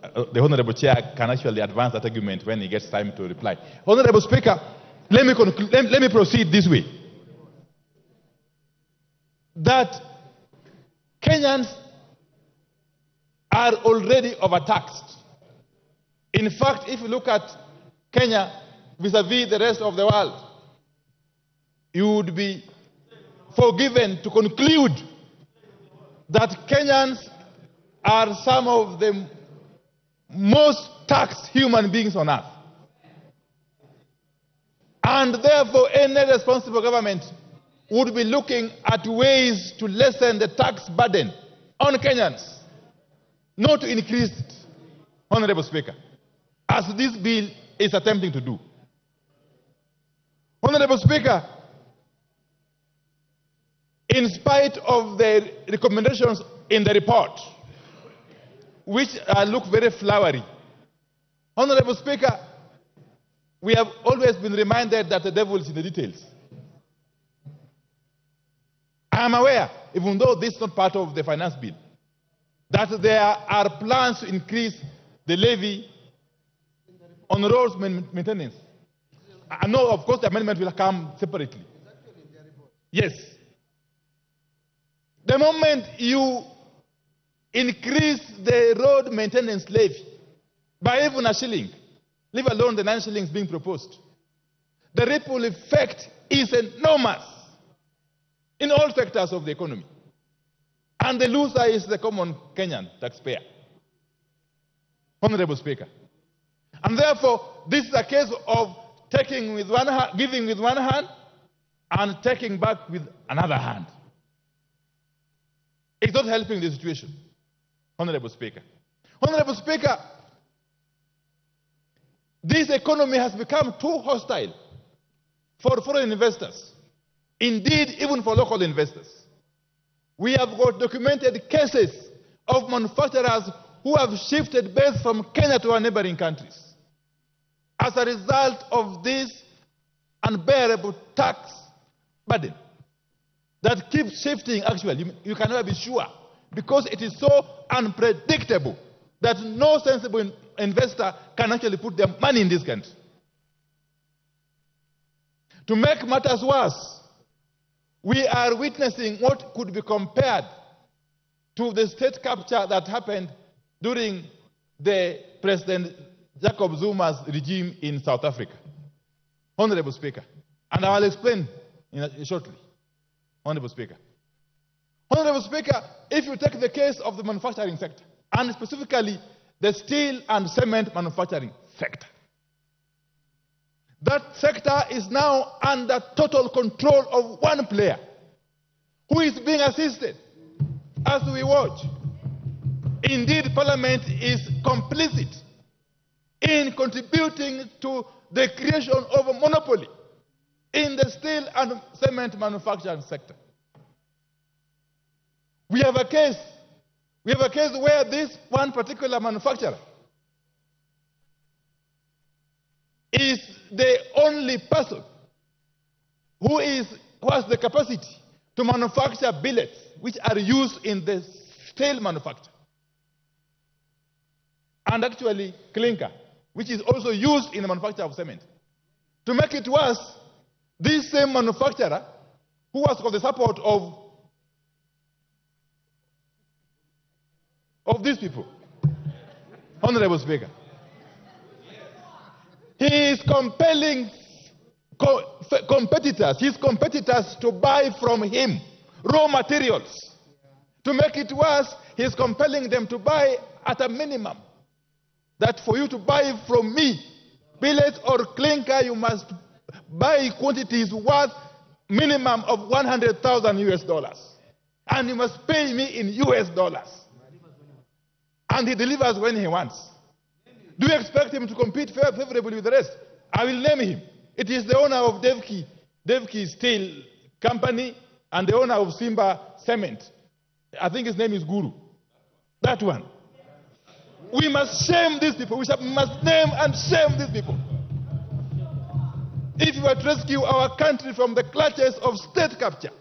[SPEAKER 5] The Honorable Chair can actually advance that argument when he gets time to reply. Honorable Speaker, let me proceed this way. That Kenyans are already overtaxed. In fact, if you look at Kenya vis-a-vis the rest of the world, you would be forgiven to conclude that Kenyans are some of the most taxed human beings on earth. And therefore, any responsible government would be looking at ways to lessen the tax burden on Kenyans, not to increase it, Honorable Speaker, as this bill is attempting to do. Honorable Speaker, in spite of the recommendations in the report, which look very flowery, Honorable Speaker, we have always been reminded that the devil is in the details. I am aware, even though this is not part of the finance bill, that there are plans to increase the levy on roads maintenance. I know, of course, the amendment will come separately. Yes. The moment you increase the road maintenance levy by even a shilling, leave alone the 9 shillings being proposed, the ripple effect is enormous in all sectors of the economy. And the loser is the common Kenyan taxpayer. Honorable Speaker. And therefore, this is a case of taking with one hand, giving with one hand, and taking back with another hand. It's not helping the situation, Honorable Speaker. Honorable Speaker, this economy has become too hostile for foreign investors. Indeed, even for local investors. We have got documented cases of manufacturers who have shifted base from Kenya to our neighboring countries as a result of this unbearable tax burden that keeps shifting. Actually, you can never be sure, because it is so unpredictable that no sensible investor can actually put their money in this country. To make matters worse, we are witnessing what could be compared to the state capture that happened during the President Jacob Zuma's regime in South Africa. Honorable Speaker, and I will explain shortly. Honorable Speaker. Honorable Speaker, if you take the case of the manufacturing sector, and specifically the steel and cement manufacturing sector, that sector is now under total control of one player who is being assisted as we watch. Indeed, Parliament is complicit in contributing to the creation of a monopoly in the steel and cement manufacturing sector. We have a case where this one particular manufacturer is the only person who has the capacity to manufacture billets which are used in the steel manufacture, and actually clinker, which is also used in the manufacture of cement. To make it worse, this same manufacturer, who has got the support of these people, Honorable Speaker. He is compelling his competitors to buy from him raw materials. To make it worse, he is compelling them to buy at a minimum. That for you to buy from me, billet or clinker, you must buy quantities worth minimum of $100,000. And you must pay me in US dollars. And he delivers when he wants. Do you expect him to compete favorably with the rest? I will name him. It is the owner of Devki Steel Company and the owner of Simba Cement. I think his name is Guru. That one. We must shame these people. We must name and shame these people. If we are to rescue our country from the clutches of state capture,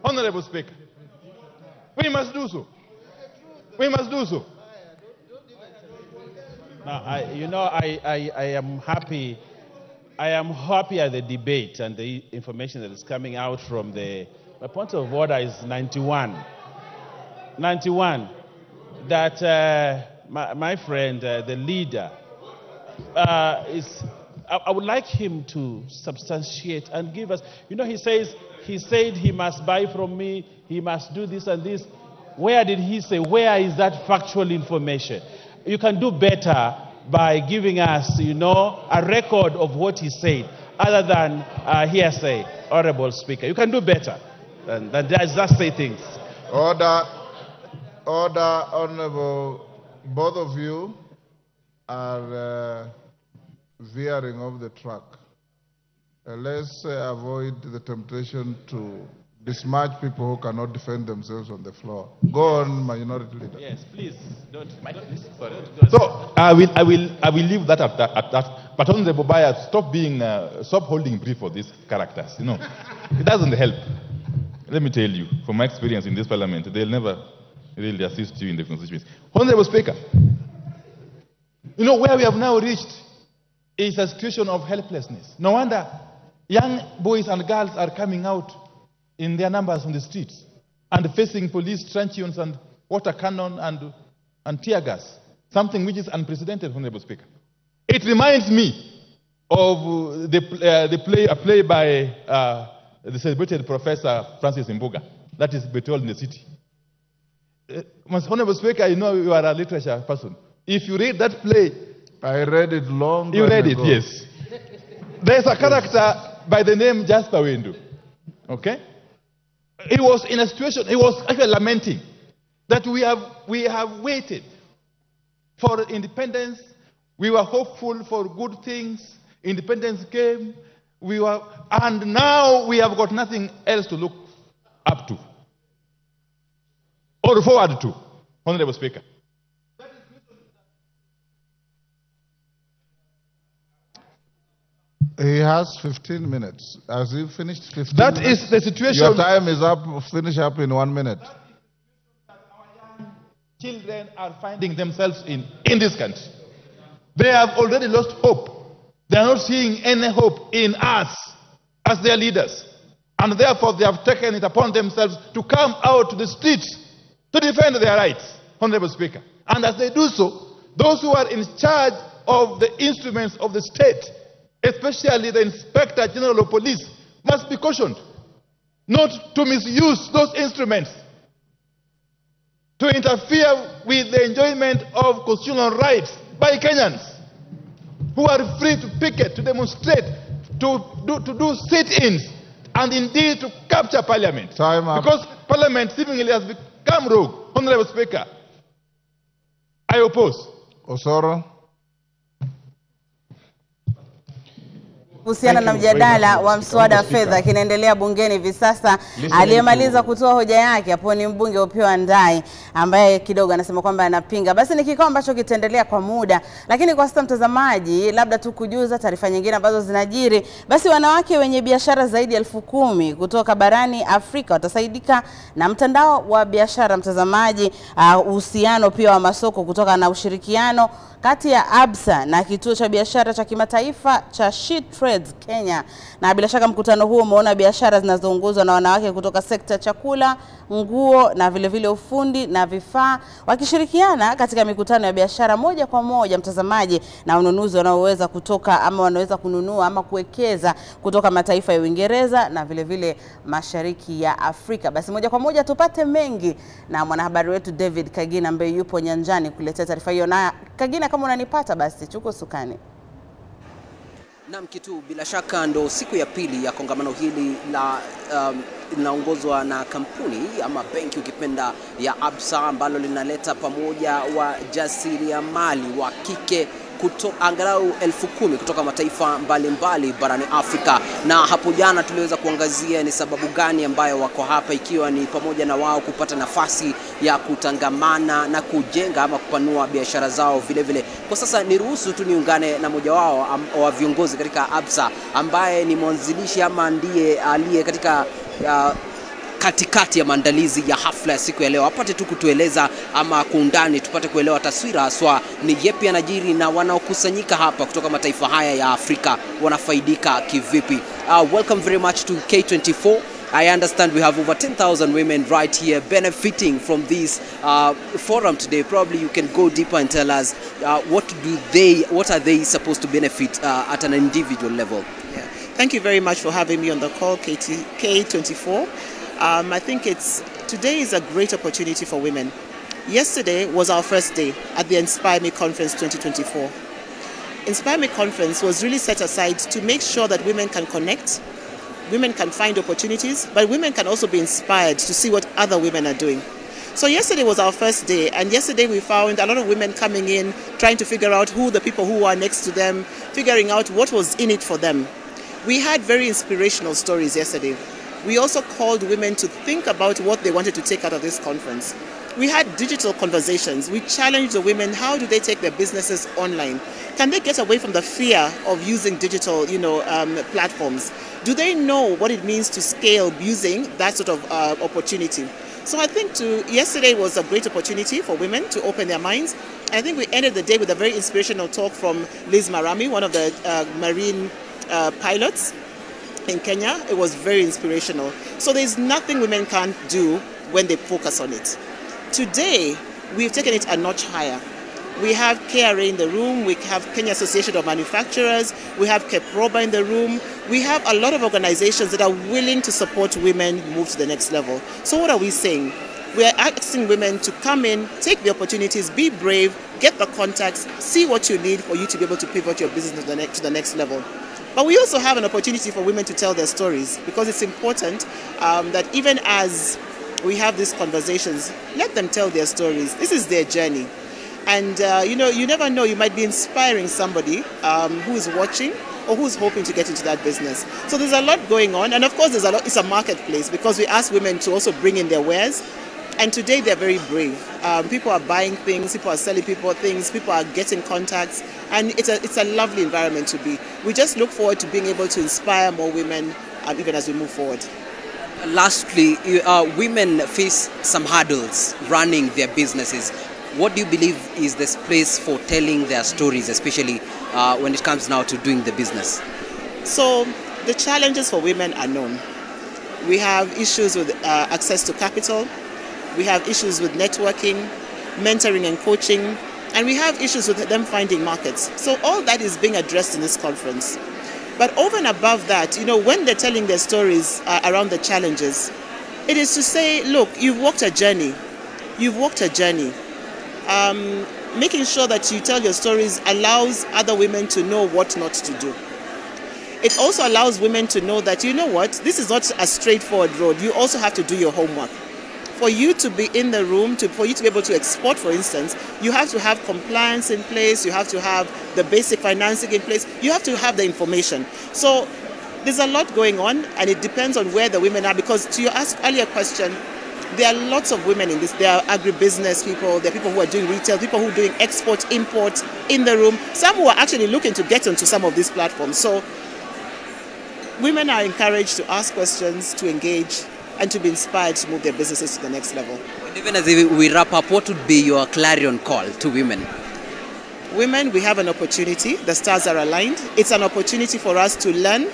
[SPEAKER 5] Honorable Speaker, we must do so. We must do so.
[SPEAKER 4] Now, I am happy. I am happy at the debate and the information that is coming out from the. My point of order is 91. 91. That my friend, the leader, is. I would like him to substantiate and give us. He said he must buy from me. He must do this and this. Where did he say? Where is that factual information? You can do better by giving us, a record of what he said, other than hearsay, Honorable Speaker. You can do better than just say things.
[SPEAKER 2] Order, Honorable. Both of you are veering off the track. Let's avoid the temptation to besmirch people who cannot defend themselves on the floor. Go on, Minority Leader.
[SPEAKER 4] Yes, please. Don't.
[SPEAKER 5] So I will leave that at that. But Honorable Baya, stop holding brief for these characters. It doesn't help. Let me tell you, from my experience in this parliament, they'll never really assist you in the constituency. Honorable Speaker, where we have now reached is a situation of helplessness. No wonder young boys and girls are coming out in their numbers on the streets and facing police truncheons and water cannon and tear gas, something which is unprecedented, Honorable Speaker. It reminds me of a play by the celebrated Professor Francis Mbuga, that is Betrayal in the City. Honorable Speaker, you are a literature person. If you read that play,
[SPEAKER 2] I read it long ago.
[SPEAKER 5] You read it, yes. There's a character by the name Jasper Windu. Okay? He was in a situation, he was actually lamenting that we have waited for independence. We were hopeful for good things. Independence came. And now we have got nothing else to look up to or forward to, Honorable Speaker.
[SPEAKER 2] He has 15 minutes. Has he finished 15
[SPEAKER 5] That
[SPEAKER 2] minutes?
[SPEAKER 5] is the situation.
[SPEAKER 2] Your time is up. Finish up in 1 minute.
[SPEAKER 5] Children are finding themselves in this country. They have already lost hope. They are not seeing any hope in us as their leaders. And therefore they have taken it upon themselves to come out to the streets to defend their rights, Honorable Speaker. And as they do so, those who are in charge of the instruments of the state, especially the Inspector General of Police, must be cautioned not to misuse those instruments to interfere with the enjoyment of constitutional rights by Kenyans who are free to picket, to demonstrate, to do sit-ins, and indeed to capture Parliament.
[SPEAKER 2] Time up.
[SPEAKER 5] Because Parliament seemingly has become rogue. Honorable Speaker, I oppose.
[SPEAKER 2] Osoro.
[SPEAKER 13] Kuhusiana na mjadala wa mswada wa fedha kinaendelea bungeni hivi sasa, aliyemaliza kutoa hoja yake hapo ni mbunge Opiyo Ndai ambaye kidogo anasema kwamba anapinga. Basi ni kikao ambacho kitaendelea kwa muda, lakini kwa sasa mtazamaji, labda tu kujuza taarifa nyingine ambazo zinajiri. Basi wanawake wenye biashara zaidi ya 10,000 kutoka barani Afrika watasaidika na mtandao wa biashara, mtazamaji, uhusiano pia wa masoko kutoka na ushirikiano kati ya ABSA na kituo cha biashara cha kimataifa cha She Trade Trades Kenya. Na bila shaka mkutano huo umeona biashara zinazoongozwa na wanawake kutoka sekta chakula, nguo na vile vile ufundi na vifaa wakishirikiana katika mikutano ya biashara moja kwa moja, mtazamaji, na ununuzi wanaoweza kutoka ama wanaweza kununua ama kuwekeza kutoka mataifa ya Uingereza na vile vile Mashariki ya Afrika. Basi moja kwa moja tupate mengi na mwanahabari wetu David Kagina ambaye yupo nyanjani kuletea taarifa hiyo. Na Kagina, kama unanipata basi chuko sukani.
[SPEAKER 14] Naam, kitu bila shaka ndo siku ya pili ya kongamano hili la linaongozwa na kampuni ama benki ukipenda ya Absa, ambalo linaleta pamoja wajasiriamali wa kike angalau 10,000 kutoka mataifa mbalimbali barani Afrika. Na hapo jana tuliweza kuangazia ni sababu gani ambayo wako hapa, ikiwa ni pamoja na wao kupata nafasi ya kutangamana na kujenga ama kupanua biashara zao vile vile. Kwa sasa niruhusu tu niungane na mmoja wao wa viongozi katika Absa ambaye ni mwanzilishi ama ndiye aliye katika katikati ya maandalizi ya hafla ya siku ya leo. Apate tu kutueleza ama kuundani tupate kuelewa taswira haswa ni yepi yanajiri na wanaokusanyika hapa kutoka mataifa haya ya Afrika wanafaidika kivipi. Welcome very much to K24. I understand we have over 10,000 women right here benefiting from this forum today. Probably you can go deeper and tell us what are they supposed to benefit at an individual level.
[SPEAKER 15] Yeah. Thank you very much for having me on the call, K24. I think today is a great opportunity for women. Yesterday was our first day at the Inspire Me Conference 2024. Inspire Me Conference was really set aside to make sure that women can connect, women can find opportunities, but women can also be inspired to see what other women are doing. So yesterday was our first day, and yesterday we found a lot of women coming in, trying to figure out who the people who are next to them, figuring out what was in it for them. We had very inspirational stories yesterday. We also called women to think about what they wanted to take out of this conference. We had digital conversations. We challenged the women, how do they take their businesses online? Can they get away from the fear of using digital platforms? Do they know what it means to scale using that sort of opportunity? So I think yesterday was a great opportunity for women to open their minds. And I think we ended the day with a very inspirational talk from Liz Marami, one of the marine pilots in Kenya. It was very inspirational. So there's nothing women can't do when they focus on it. Today, we've taken it a notch higher. We have KRA in the room, we have Kenya Association of Manufacturers, we have KEPROBA in the room. We have a lot of organizations that are willing to support women move to the next level. So what are we saying? We are asking women to come in, take the opportunities, be brave, get the contacts, see what you need for you to be able to pivot your business to the next level. But we also have an opportunity for women to tell their stories, because it's important that even as we have these conversations, let them tell their stories. This is their journey. And you never know, you might be inspiring somebody who is watching or who's hoping to get into that business. So there's a lot going on. And of course, it's a marketplace, because we ask women to also bring in their wares. And today they're very brave. People are buying things, people are selling people things, people are getting contacts, and it's a lovely environment to be. We just look forward to being able to inspire more women even as we move forward.
[SPEAKER 14] Lastly, women face some hurdles running their businesses. What do you believe is this place for telling their stories, especially when it comes now to doing the business?
[SPEAKER 15] So the challenges for women are known. We have issues with access to capital. We have issues with networking, mentoring and coaching, and we have issues with them finding markets. So all that is being addressed in this conference. But over and above that, when they're telling their stories around the challenges, it is to say, look, you've walked a journey. You've walked a journey. Making sure that you tell your stories allows other women to know what not to do. It also allows women to know that, this is not a straightforward road. You also have to do your homework. For you to be in the room, for you to be able to export, for instance, you have to have compliance in place, you have to have the basic financing in place, you have to have the information. So there's a lot going on, and it depends on where the women are, because to your earlier question, there are lots of women in this. There are agribusiness people, there are people who are doing retail, people who are doing export, import in the room, some who are actually looking to get onto some of these platforms. So women are encouraged to ask questions, to engage, and to be inspired to move their businesses to the next level.
[SPEAKER 14] Even as we wrap up, what would be your clarion call to women?
[SPEAKER 15] Women, we have an opportunity. The stars are aligned. It's an opportunity for us to learn,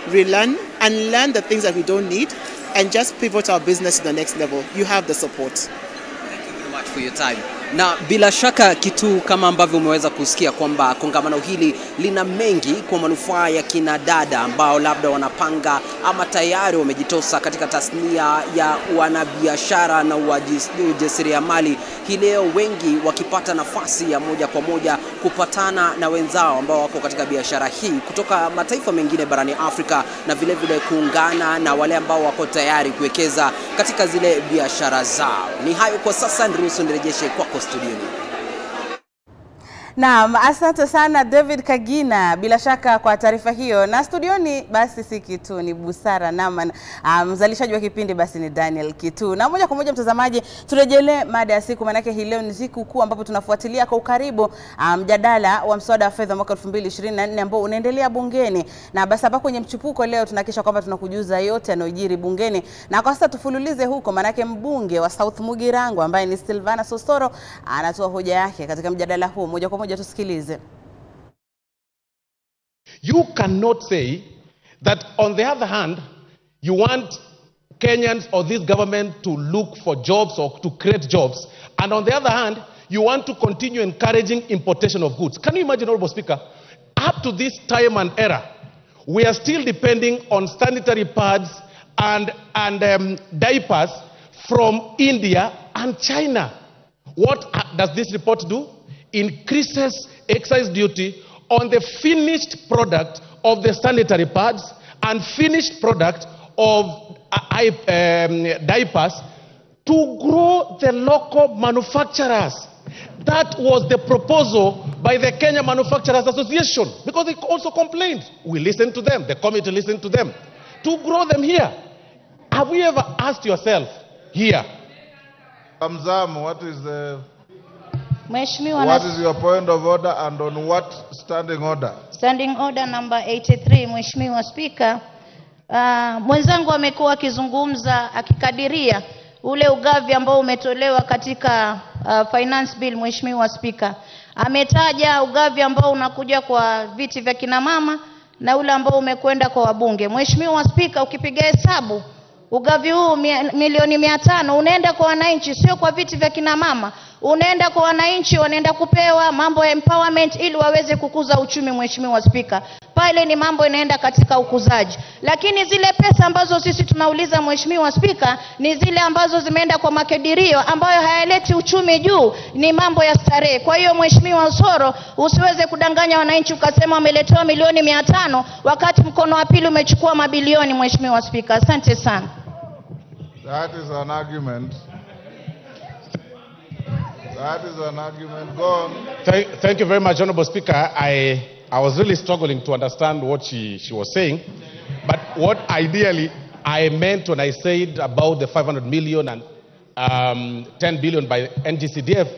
[SPEAKER 15] relearn, and learn the things that we don't need and just pivot our business to the next level. You have the support.
[SPEAKER 14] Thank you very much for your time. Na bila shaka kitu kama ambavyo umeweza kusikia kwamba kongamano hili lina mengi kwa manufaa ya kina dada ambao labda wanapanga ama tayari wamejitosa katika tasnia ya wanabiashara na ujasiriamali. Hii leo wengi wakipata nafasi ya moja kwa moja kupatana na wenzao ambao wako katika biashara hii kutoka mataifa mengine barani Afrika, na vile vile kuungana na wale ambao wako tayari kuwekeza katika zile biashara zao. Ni hayo kwa sasa, niruhusu nirejeshe kwako studioni.
[SPEAKER 13] Naam, asante sana David Kagina, bila shaka kwa taarifa hiyo. Na studioni basi si Kitu, ni Busara Naman. Mzalishaji wa kipindi basi ni Daniel Kitu. Na moja kwa moja mtazamaji, turejelee mada ya siku, manake hii leo ni siku kuu ambapo tunafuatilia kwa ukaribu mjadala wa mswada wa fedha mwaka 2024 ambao unaendelea bungeni. Na basi hapa kwenye mchipuko leo tunahakikisha kwamba tunakujuza yote yanayojiri bungeni. Na kwa sasa tufululize huko, manake mbunge wa South Mugirango ambaye ni Silvana Sosoro anatoa hoja yake katika mjadala huu. Moja kwa moja tusikilize.
[SPEAKER 16] You cannot say that on the other hand you want Kenyans or this government to look for jobs or to create jobs, and on the other hand you want to continue encouraging importation of goods. Can you imagine, Honorable Speaker, up to this time and era we are still depending on sanitary pads and diapers from India and China. What does this report do? Increases excise duty on the finished product of the sanitary pads and finished product of diapers to grow the local manufacturers. That was the proposal by the Kenya Manufacturers Association, because they also complained. We listened to them, the committee listened to them, to grow them here. Have we ever asked yourself here?
[SPEAKER 2] Kamzam, what is the...
[SPEAKER 6] What
[SPEAKER 2] is your point of order and on what standing order?
[SPEAKER 6] Standing order number 83, Mheshimiwa Speaker. Mwenzangu amekuwa akizungumza akikadiria ule ugavi ambao umetolewa katika finance bill. Mheshimiwa Speaker, ametaja ugavi ambao unakuja kwa viti vya kina mama na ule ambao umekwenda kwa wabunge. Mheshimiwa Speaker, ukipiga hesabu ugavi huu milioni 500 unaenda kwa wananchi, sio kwa viti vya kina mama. Unaenda kwa wananchi, wanaenda kupewa mambo ya empowerment ili waweze kukuza uchumi. Mheshimiwa Speaker, pale ni mambo inaenda katika ukuzaji. Lakini zile pesa ambazo sisi tunauliza Mheshimiwa Speaker ni zile ambazo zimeenda kwa makadirio ambayo hayaleti uchumi juu, ni mambo ya starehe. Kwa hiyo Mheshimiwa Osoro, usiweze kudanganya wananchi ukasema wameletewa milioni 500 wakati mkono wa pili umechukua mabilioni. Mheshimiwa Speaker, asante sana.
[SPEAKER 2] That is an argument. That is an argument. Go on.
[SPEAKER 16] Thank you very much, Honorable Speaker. I was really struggling to understand what she was saying. But what ideally I meant when I said about the 500 million and 10 billion by NGCDF,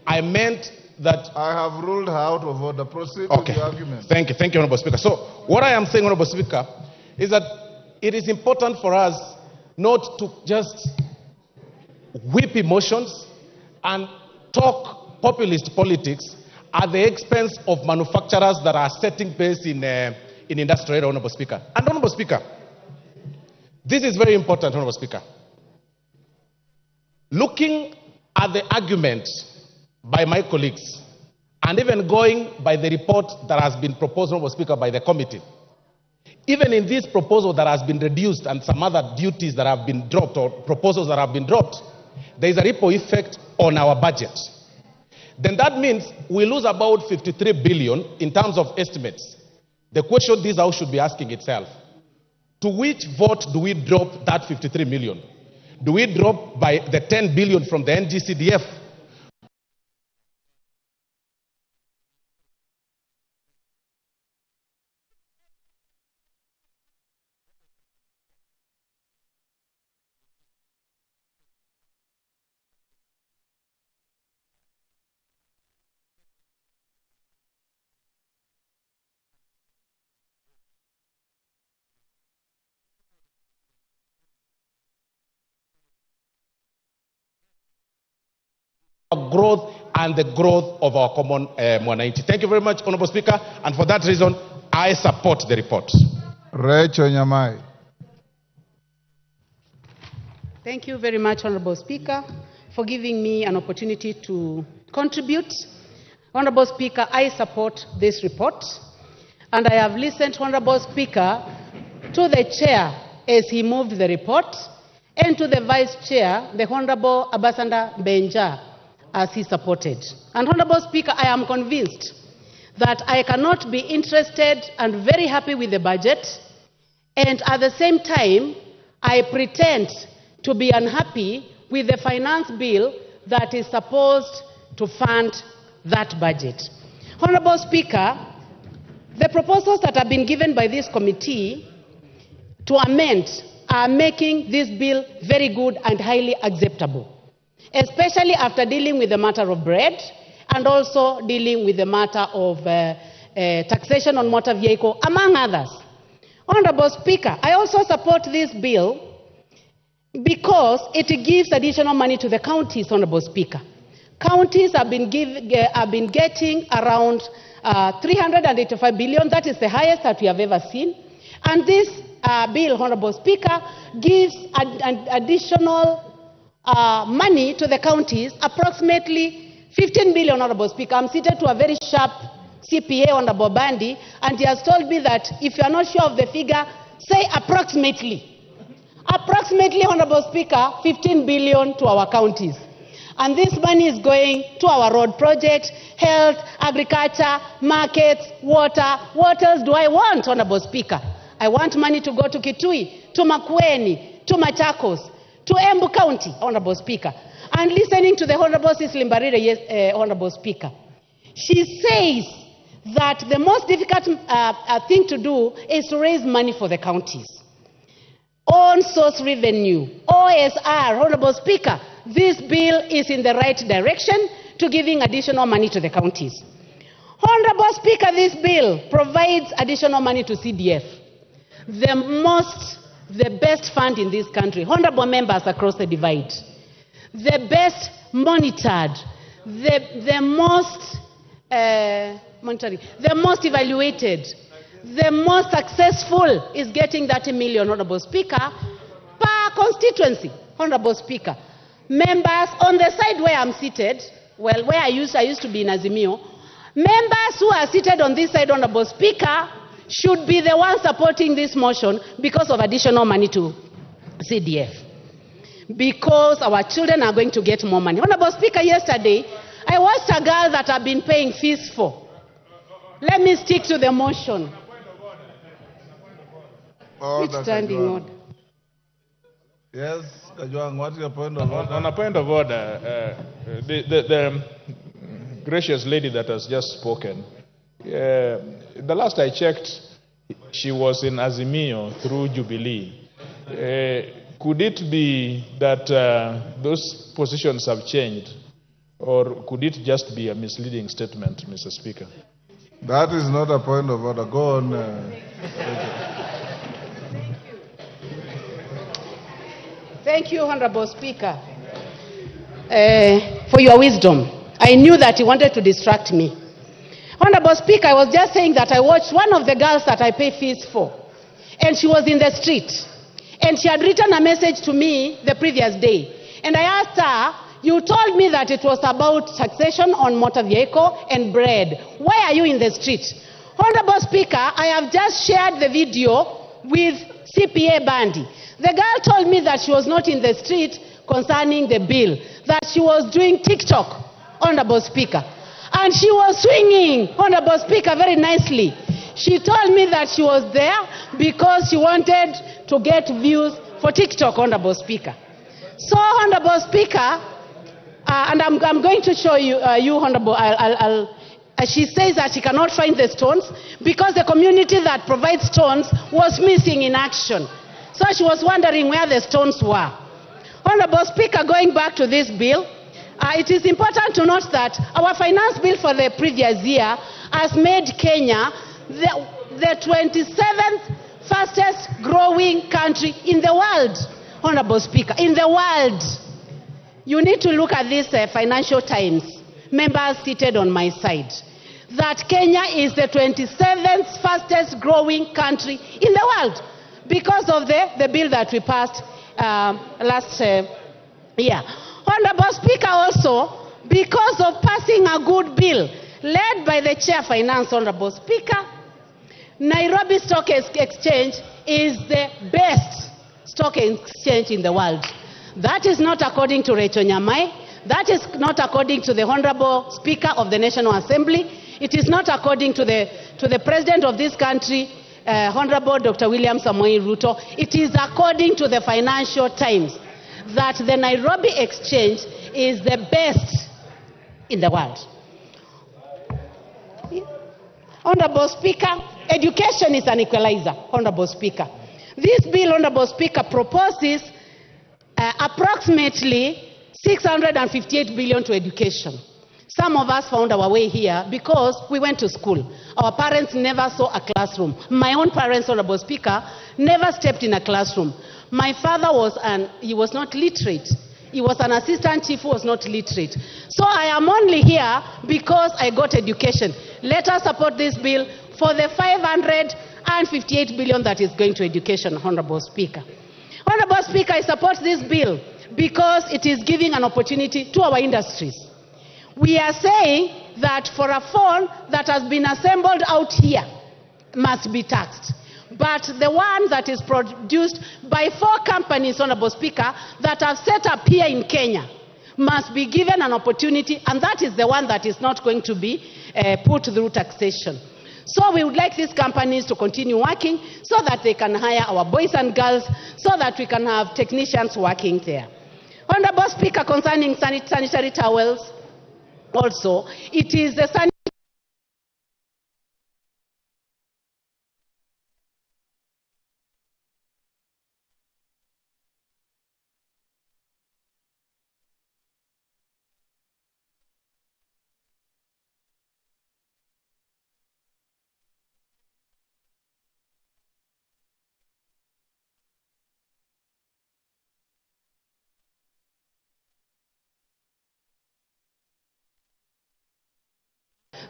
[SPEAKER 16] I meant that...
[SPEAKER 2] I have ruled her out of order. Proceed
[SPEAKER 16] okay.
[SPEAKER 2] with the argument.
[SPEAKER 16] Thank you, Honorable Speaker. So what I am saying, Honorable Speaker, is that it is important for us not to just whip emotions and talk populist politics at the expense of manufacturers that are setting pace in industrial, Honorable Speaker. And Honorable Speaker, this is very important, Honorable Speaker. Looking at the argument by my colleagues, and even going by the report that has been proposed, Honorable Speaker, by the committee, even in this proposal that has been reduced and some other duties that have been dropped or proposals that have been dropped, there is a ripple effect on our budget. Then that means we lose about 53 billion in terms of estimates. The question this House should be asking itself, to which vote do we drop that 53 million? Do we drop by the 10 billion from the NGCDF? Growth and the growth of our common mwananchi. Thank you very much, Honorable Speaker, and for that reason, I support the report.
[SPEAKER 2] Rachel Nyamai.
[SPEAKER 17] Thank you very much, Honorable Speaker, for giving me an opportunity to contribute. Honorable Speaker, I support this report, and I have listened, Honorable Speaker, to the Chair as he moved the report, and to the Vice Chair, the Honorable Ambassador Benja, as he supported. And Honorable Speaker, I am convinced that I cannot be interested and very happy with the budget, and at the same time, I pretend to be unhappy with the finance bill that is supposed to fund that budget. Honorable Speaker, the proposals that have been given by this committee to amend are making this bill very good and highly acceptable, especially after dealing with the matter of bread and also dealing with the matter of taxation on motor vehicle, among others. Honorable Speaker, I also support this bill because it gives additional money to the counties, Honorable Speaker. Counties have been getting around 385 billion. That is the highest that we have ever seen. And this bill, Honorable Speaker, gives additional money to the counties, approximately 15 billion, Honorable Speaker. I'm seated to a very sharp CPA, Honorable Bandi, and he has told me that if you are not sure of the figure, say approximately. Approximately, Honorable Speaker, 15 billion to our counties. And this money is going to our road projects, health, agriculture, markets, water. What else do I want, Honorable Speaker? I want money to go to Kitui, to Makueni, to Machakos, to Embu County, Honorable Speaker. And listening to the Honorable Cecily Mbarire, Honorable Speaker, she says that the most difficult thing to do is to raise money for the counties. On source revenue, OSR, Honorable Speaker, this bill is in the right direction to giving additional money to the counties. Honorable Speaker, this bill provides additional money to CDF, the best fund in this country. Honorable members across the divide, the best monitored, the most evaluated, the most successful is getting 30 million, Honorable Speaker, per constituency, Honorable Speaker. Members on the side where I'm seated, well, where I used to be in Azimio, members who are seated on this side, Honorable Speaker, should be the ones supporting this motion because of additional money to CDF. Because our children are going to get more money. Honorable Speaker, yesterday, I watched a girl that I've been paying fees for. Let me stick to the motion. Which standing order?
[SPEAKER 2] Yes, Kajwang, what's your point of order?
[SPEAKER 5] On a point of order, the gracious lady that has just spoken, the last I checked, she was in Azimio through Jubilee. Could it be that those positions have changed, or could it just be a misleading statement, Mr. Speaker?
[SPEAKER 2] That is not a point of order. Go on.
[SPEAKER 17] Thank you, Honorable Speaker, for your wisdom. I knew that you wanted to distract me. Honorable Speaker, I was just saying that I watched one of the girls that I pay fees for, and she was in the street, and she had written a message to me the previous day, and I asked her, you told me that it was about taxation on motor vehicle and bread. Why are you in the street? Honorable Speaker, I have just shared the video with CPA Bandi. The girl told me that she was not in the street concerning the bill, that she was doing TikTok, Honorable Speaker. And she was swinging, Honorable Speaker, very nicely. She told me that she was there because she wanted to get views for TikTok, Honorable Speaker. So, Honorable Speaker, and I'm going to show you, Honorable, she says that she cannot find the stones because the community that provides stones was missing in action. So she was wondering where the stones were. Honorable Speaker, going back to this bill, it is important to note that our finance bill for the previous year has made Kenya the 27th fastest growing country in the world. Honorable Speaker, in the world. You need to look at this Financial Times members seated on my side, that Kenya is the 27th fastest growing country in the world because of the bill that we passed last year. Honorable Speaker, also, because of passing a good bill led by the Chair Finance, Honorable Speaker, Nairobi Stock Exchange is the best stock exchange in the world. That is not according to Rachel Nyamai. That is not according to the Honorable Speaker of the National Assembly. It is not according to the President of this country, Honorable Dr. William Samoei Ruto. It is according to the Financial Times that the Nairobi Exchange is the best in the world. Honorable Speaker, education is an equalizer, Honorable Speaker. This bill, Honorable Speaker, proposes approximately 658 billion to education. Some of us found our way here because we went to school. Our parents never saw a classroom. My own parents, Honorable Speaker, never stepped in a classroom. My father he was not literate. He was an assistant chief who was not literate. So I am only here because I got education. Let us support this bill for the 558 billion that is going to education, Honorable Speaker. Honorable Speaker, I support this bill because it is giving an opportunity to our industries. We are saying that for a phone that has been assembled out here must be taxed. But the one that is produced by 4 companies, Honorable Speaker, that have set up here in Kenya must be given an opportunity, and that is the one that is not going to be put through taxation. So we would like these companies to continue working so that they can hire our boys and girls, so that we can have technicians working there. Honorable Speaker, concerning sanitary towels, also, it is the sanitary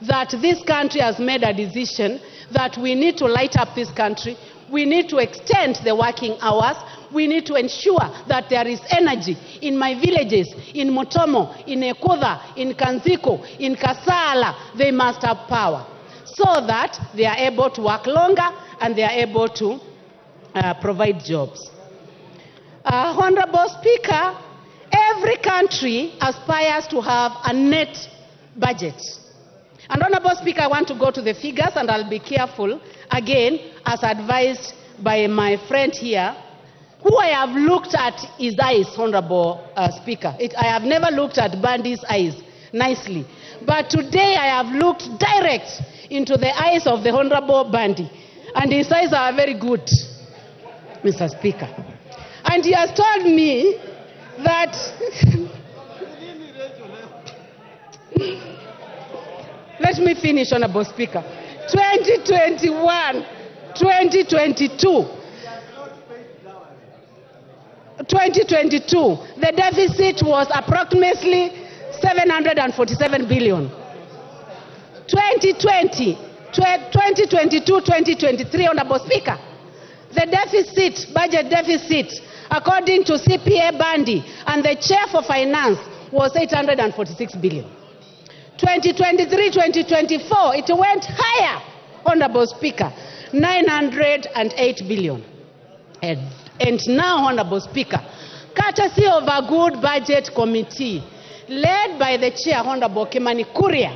[SPEAKER 17] that this country has made a decision that we need to light up this country. We need to extend the working hours. We need to ensure that there is energy in my villages, in Motomo, in Ekudha, in Kanziko, in Kasala. They must have power so that they are able to work longer and they are able to provide jobs. Honorable Speaker, every country aspires to have a net budget. And Honorable Speaker, I want to go to the figures, and I'll be careful, again, as advised by my friend here, who I have looked at his eyes, Honorable Speaker. I have never looked at Bandy's eyes nicely. But today I have looked direct into the eyes of the Honorable Bandy, and his eyes are very good, Mr. Speaker. And he has told me that let me finish, Honorable Speaker. 2021, 2022, the deficit was approximately 747 billion. 2020, 2022, 2023, Honorable Speaker, the deficit, budget deficit, according to CPA Bandy and the Chair for Finance, was 846 billion. 2023-2024, it went higher, Honorable Speaker, 908 billion. And now, Honorable Speaker, courtesy of a good budget committee led by the Chair, Honorable Kimani Kuria,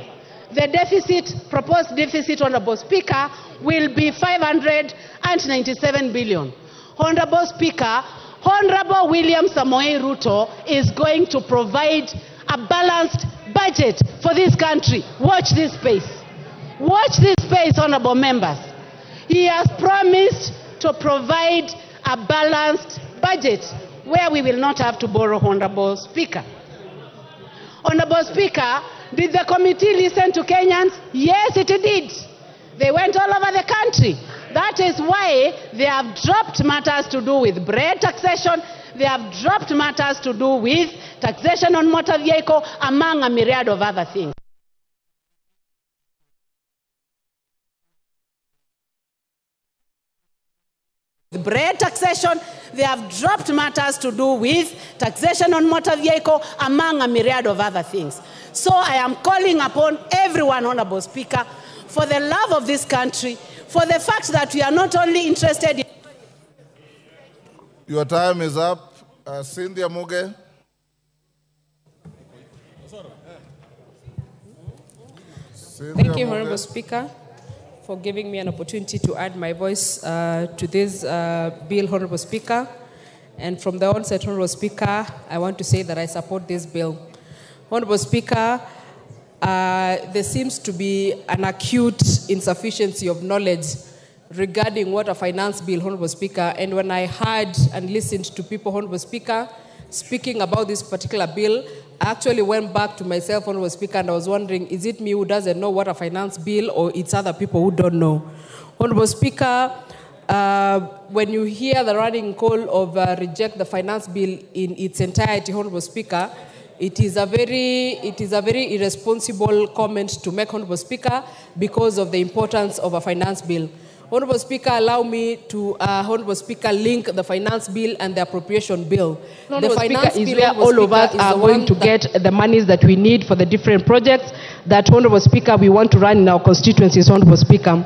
[SPEAKER 17] the deficit, proposed deficit, Honorable Speaker, will be 597 billion. Honorable Speaker, Honorable William Samoei Ruto is going to provide a balanced budget for this country. Watch this space. Watch this space, honorable members. He has promised to provide a balanced budget where we will not have to borrow, Honorable Speaker. Honorable Speaker, did the committee listen to Kenyans? Yes, it did. They went all over the country. That is why they have dropped matters to do with bread taxation. They have dropped matters to do with taxation on motor vehicle, among a myriad of other things. Bread taxation, they have dropped matters to do with taxation on motor vehicle, among a myriad of other things. So I am calling upon everyone, Honorable Speaker, for the love of this country, for the fact that we are not only interested in...
[SPEAKER 2] Your time is up. Cynthia Muge.
[SPEAKER 18] Thank you, Honorable Speaker, for giving me an opportunity to add my voice to this bill, Honorable Speaker. And from the onset, Honorable Speaker, I want to say that I support this bill. Honorable Speaker, there seems to be an acute insufficiency of knowledge regarding what a finance bill, Honorable Speaker. And when I heard and listened to people, Honorable Speaker, speaking about this particular bill, I actually went back to myself, Honorable Speaker, and I was wondering, is it me who doesn't know what a finance bill, or it's other people who don't know? Honorable Speaker, when you hear the running call of reject the finance bill in its entirety, Honorable Speaker, it is a very irresponsible comment to make, Honorable Speaker, because of the importance of a finance bill. Honorable Speaker, allow me to, Honorable Speaker, link the finance bill and the appropriation bill.
[SPEAKER 10] The finance bill is where all of us are going to get the monies that we need for the different projects that, Honorable Speaker, we want to run in our constituencies, Honorable Speaker.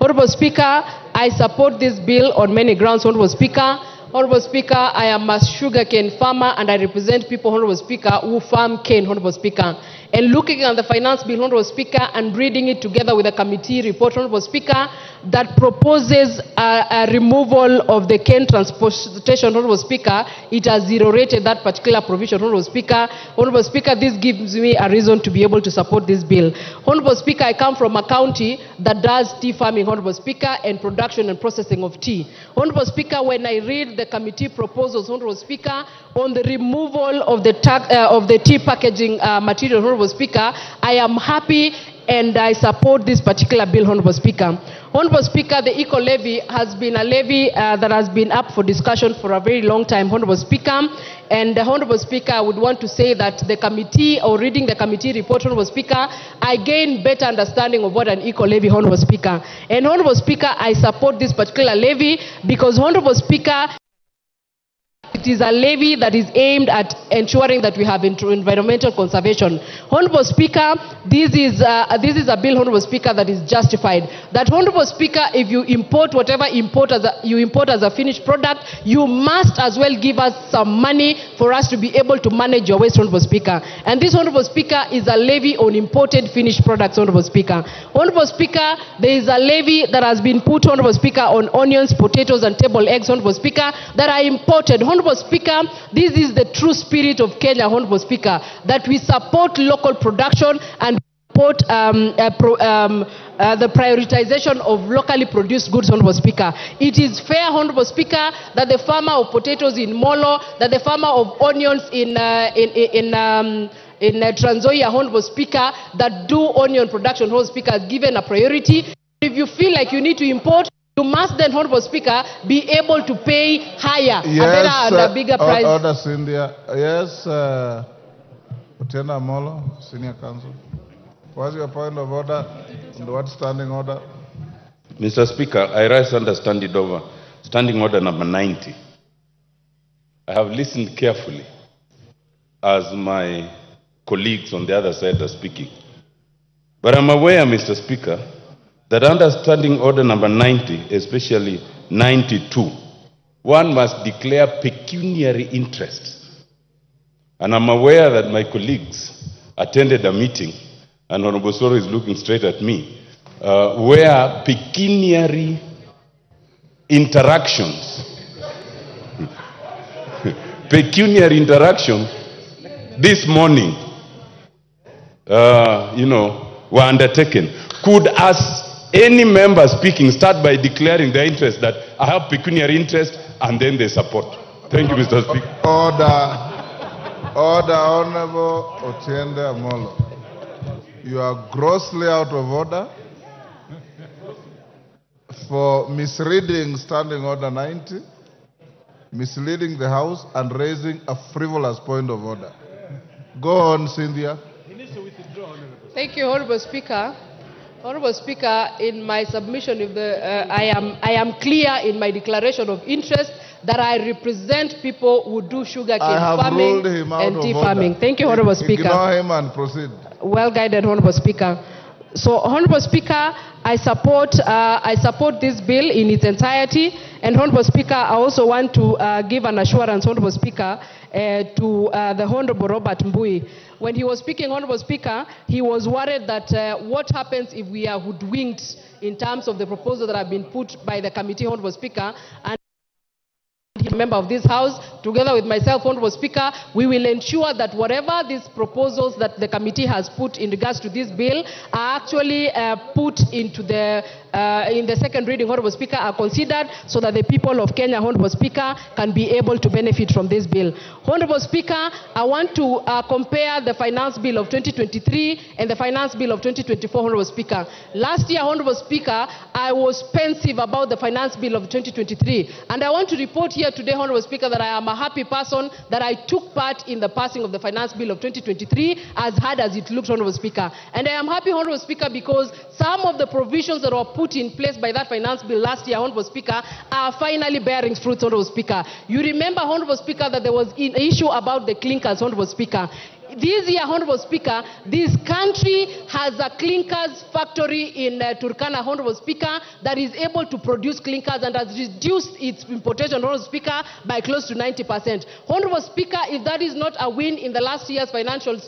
[SPEAKER 10] Honorable Speaker, I support this bill on many grounds, Honorable Speaker. Honorable Speaker, I am a sugarcane farmer and I represent people, Honorable Speaker, who farm cane, Honorable Speaker. And looking at the finance bill, Honorable Speaker, and reading it together with a committee report, Honorable Speaker, that proposes a removal of the cane transportation, Honorable Speaker, it has zero-rated that particular provision, Honorable Speaker. Honorable Speaker, this gives me a reason to be able to support this bill. Honorable Speaker, I come from a county that does tea farming, Honorable Speaker, and production and processing of tea. Honorable Speaker, when I read the committee proposals, Honorable Speaker, on the removal of the tea packaging material, Honorable Speaker, I am happy and I support this particular bill, Honorable Speaker. Honorable Speaker, the eco levy has been a levy that has been up for discussion for a very long time, Honorable Speaker. And Honorable Speaker, I would want to say that the committee, or reading the committee report, Honorable Speaker, I gain better understanding of what an eco levy, Honorable Speaker. And Honorable Speaker, I support this particular levy because, Honorable Speaker, it is a levy that is aimed at ensuring that we have environmental conservation. Honorable Speaker, this is a bill, Honorable Speaker, that is justified. That, Honorable Speaker, if you import whatever you import as a finished product, you must as well give us some money for us to be able to manage your waste, Honorable Speaker. And this, Honorable Speaker, is a levy on imported finished products, Honorable Speaker. Honorable Speaker, there is a levy that has been put, Honorable Speaker, on onions, potatoes, and table eggs, Honorable Speaker, that are imported. Honorable Speaker, this is the true spirit of Kenya, Honorable Speaker, that we support local production and support the prioritization of locally produced goods, Honorable Speaker. It is fair, Honorable Speaker, that the farmer of potatoes in Molo, that the farmer of onions in Trans Nzoia, Honorable Speaker, that do onion production, Honorable Speaker, is given a priority. If you feel like you need to import, you must then, Honorable Speaker, be able to pay higher, a better and a bigger price.
[SPEAKER 2] Order, Cynthia. Yes, Lieutenant Molo, Senior Counsel. What's your point of order? And what standing order?
[SPEAKER 11] Mr. Speaker, I rise under standing order number 90. I have listened carefully as my colleagues on the other side are speaking. But I'm aware, Mr. Speaker, that under standing order number 90, especially 92, one must declare pecuniary interests. And I'm aware that my colleagues attended a meeting, and Honorable Soro is looking straight at me, where pecuniary interactions, this morning, were undertaken. Could any member speaking start by declaring their interest that I have pecuniary interest and then they support? Thank you, Mr. Speaker.
[SPEAKER 2] Order, Honorable Otiende Amolo. You are grossly out of order for misreading standing order 90 misleading the House, and raising a frivolous point of order. Go on, Cynthia.
[SPEAKER 18] He needs to withdraw, Honorable. Thank you, Honorable Speaker. Honorable Speaker, in my submission, I am clear in my declaration of interest that I represent people who do sugarcane farming and tea farming. Thank you, Honorable Speaker.
[SPEAKER 2] Ignore him and proceed.
[SPEAKER 18] Well guided, Honorable Speaker. So, Honorable Speaker, I support this bill in its entirety. And, Honorable Speaker, I also want to give an assurance, Honorable Speaker, to the Honorable Robert Mbui. When he was speaking, Honorable Speaker, he was worried that what happens if we are hoodwinked in terms of the proposals that have been put by the committee, Honorable Speaker. And a member of this House, together with myself, Honorable Speaker, we will ensure that whatever these proposals that the committee has put in regards to this bill are actually put into in the second reading, Honorable Speaker, are considered so that the people of Kenya, Honorable Speaker, can be able to benefit from this bill. Honorable Speaker, I want to compare the finance bill of 2023 and the finance bill of 2024, Honorable Speaker. Last year, Honorable Speaker, I was pensive about the finance bill of 2023, and I want to report here today, Honorable Speaker, that I am a happy person that I took part in the passing of the finance bill of 2023, as hard as it looked, Honorable Speaker. And I am happy, Honorable Speaker, because some of the provisions that were put in place by that finance bill last year, Honorable Speaker, are finally bearing fruits, Honorable Speaker. You remember, Honorable Speaker, that there was an issue about the clinkers, Honorable Speaker. This year, Honorable Speaker, this country has a clinkers factory in Turkana, Honorable Speaker, that is able to produce clinkers and has reduced its importation, Honorable Speaker, by close to 90%. Honorable Speaker, if that is not a win in the last year's financial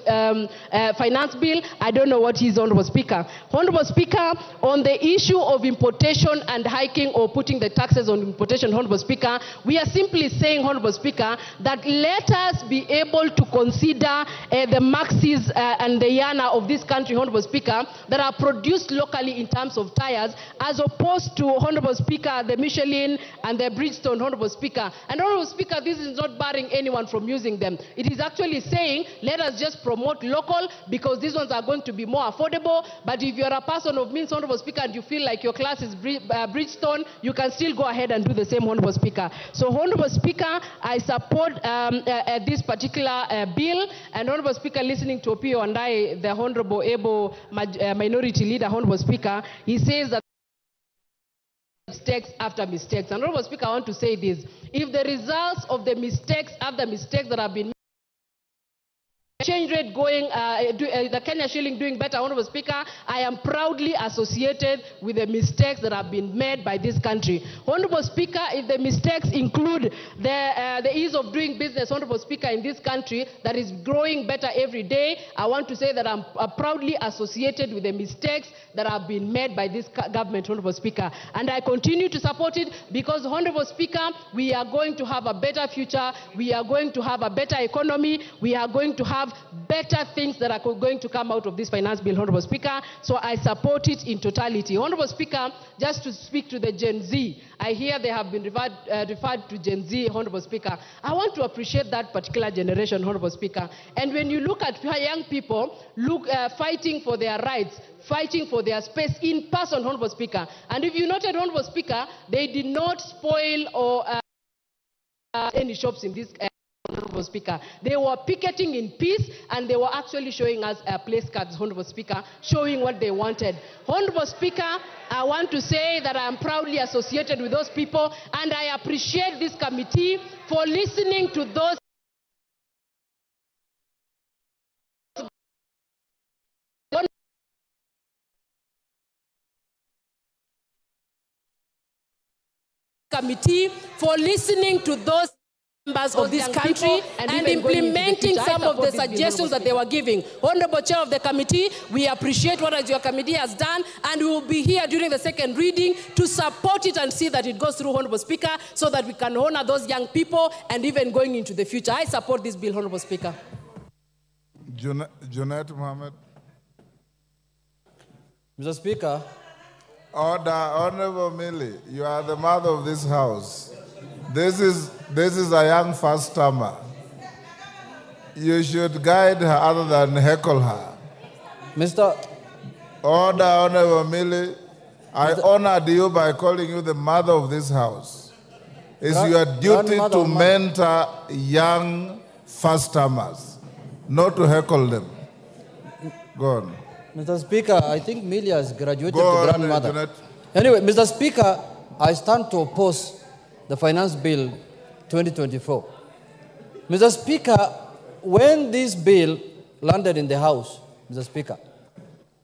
[SPEAKER 18] finance bill, I don't know what is, Honorable Speaker. Honorable Speaker, on the issue of importation and hiking or putting the taxes on importation, Honorable Speaker, we are simply saying, Honorable Speaker, that let us be able to consider the Maxis and the Yana of this country, Honorable Speaker, that are produced locally in terms of tires, as opposed to, Honorable Speaker, the Michelin and the Bridgestone, Honorable Speaker. And, Honorable Speaker, this is not barring anyone from using them. It is actually saying, let us just promote local, because these ones are going to be more affordable. But if you're a person of means, Honorable Speaker, and you feel like your class is Bridgestone, you can still go ahead and do the same, Honorable Speaker. So, Honorable Speaker, I support this particular bill. And, Honorable Speaker, listening to Opio and I, the Honorable Able Minority Leader, Honorable Speaker, he says that mistakes after mistakes. And, Honorable Speaker, I want to say this. If the results of the mistakes after mistakes that have been made, exchange rate going, the Kenya shilling doing better, Honorable Speaker, I am proudly associated with the mistakes that have been made by this country. Honorable Speaker, if the mistakes include the ease of doing business, Honorable Speaker, in this country that is growing better every day, I want to say that I'm proudly associated with the mistakes that have been made by this government, Honorable Speaker. And I continue to support it because, Honorable Speaker, we are going to have a better future, we are going to have a better economy, we are going to have better things that are going to come out of this finance bill, Honorable Speaker. So I support it in totality. Honorable Speaker, just to speak to the Gen Z, I hear they have been referred to Gen Z, Honorable Speaker. I want to appreciate that particular generation, Honorable Speaker. And when you look at young people fighting for their rights, fighting for their space in person, Honorable Speaker. And if you noted, Honorable Speaker, they did not spoil or any shops in this Honorable Speaker. They were picketing in peace, and they were actually showing us place cards, Honorable Speaker, showing what they wanted. Honorable Speaker, I want to say that I am proudly associated with those people, and I appreciate this committee for listening to those members of this country and implementing some of the suggestions that they were giving. Honorable Chair of the committee, we appreciate what your committee has done, and we will be here during the second reading to support it and see that it goes through, Honorable Speaker, so that we can honor those young people and even going into the future. I support this bill, Honorable Speaker.
[SPEAKER 2] Junaid Mohammed.
[SPEAKER 9] Mr. Speaker.
[SPEAKER 2] Order. Honorable Millie, you are the mother of this house. This is a young first-timer. You should guide her other than heckle her.
[SPEAKER 9] Mr.
[SPEAKER 2] Order, Honorable Millie. I honored you by calling you the mother of this house. It's your duty to mentor young first-timers, not to heckle them. Go on.
[SPEAKER 9] Mr. Speaker, I think Milia has graduated
[SPEAKER 2] Go
[SPEAKER 9] to
[SPEAKER 2] on,
[SPEAKER 9] grandmother.
[SPEAKER 2] Janet.
[SPEAKER 9] Anyway, Mr. Speaker, I stand to oppose the Finance Bill 2024. Mr. Speaker, when this bill landed in the House, Mr. Speaker,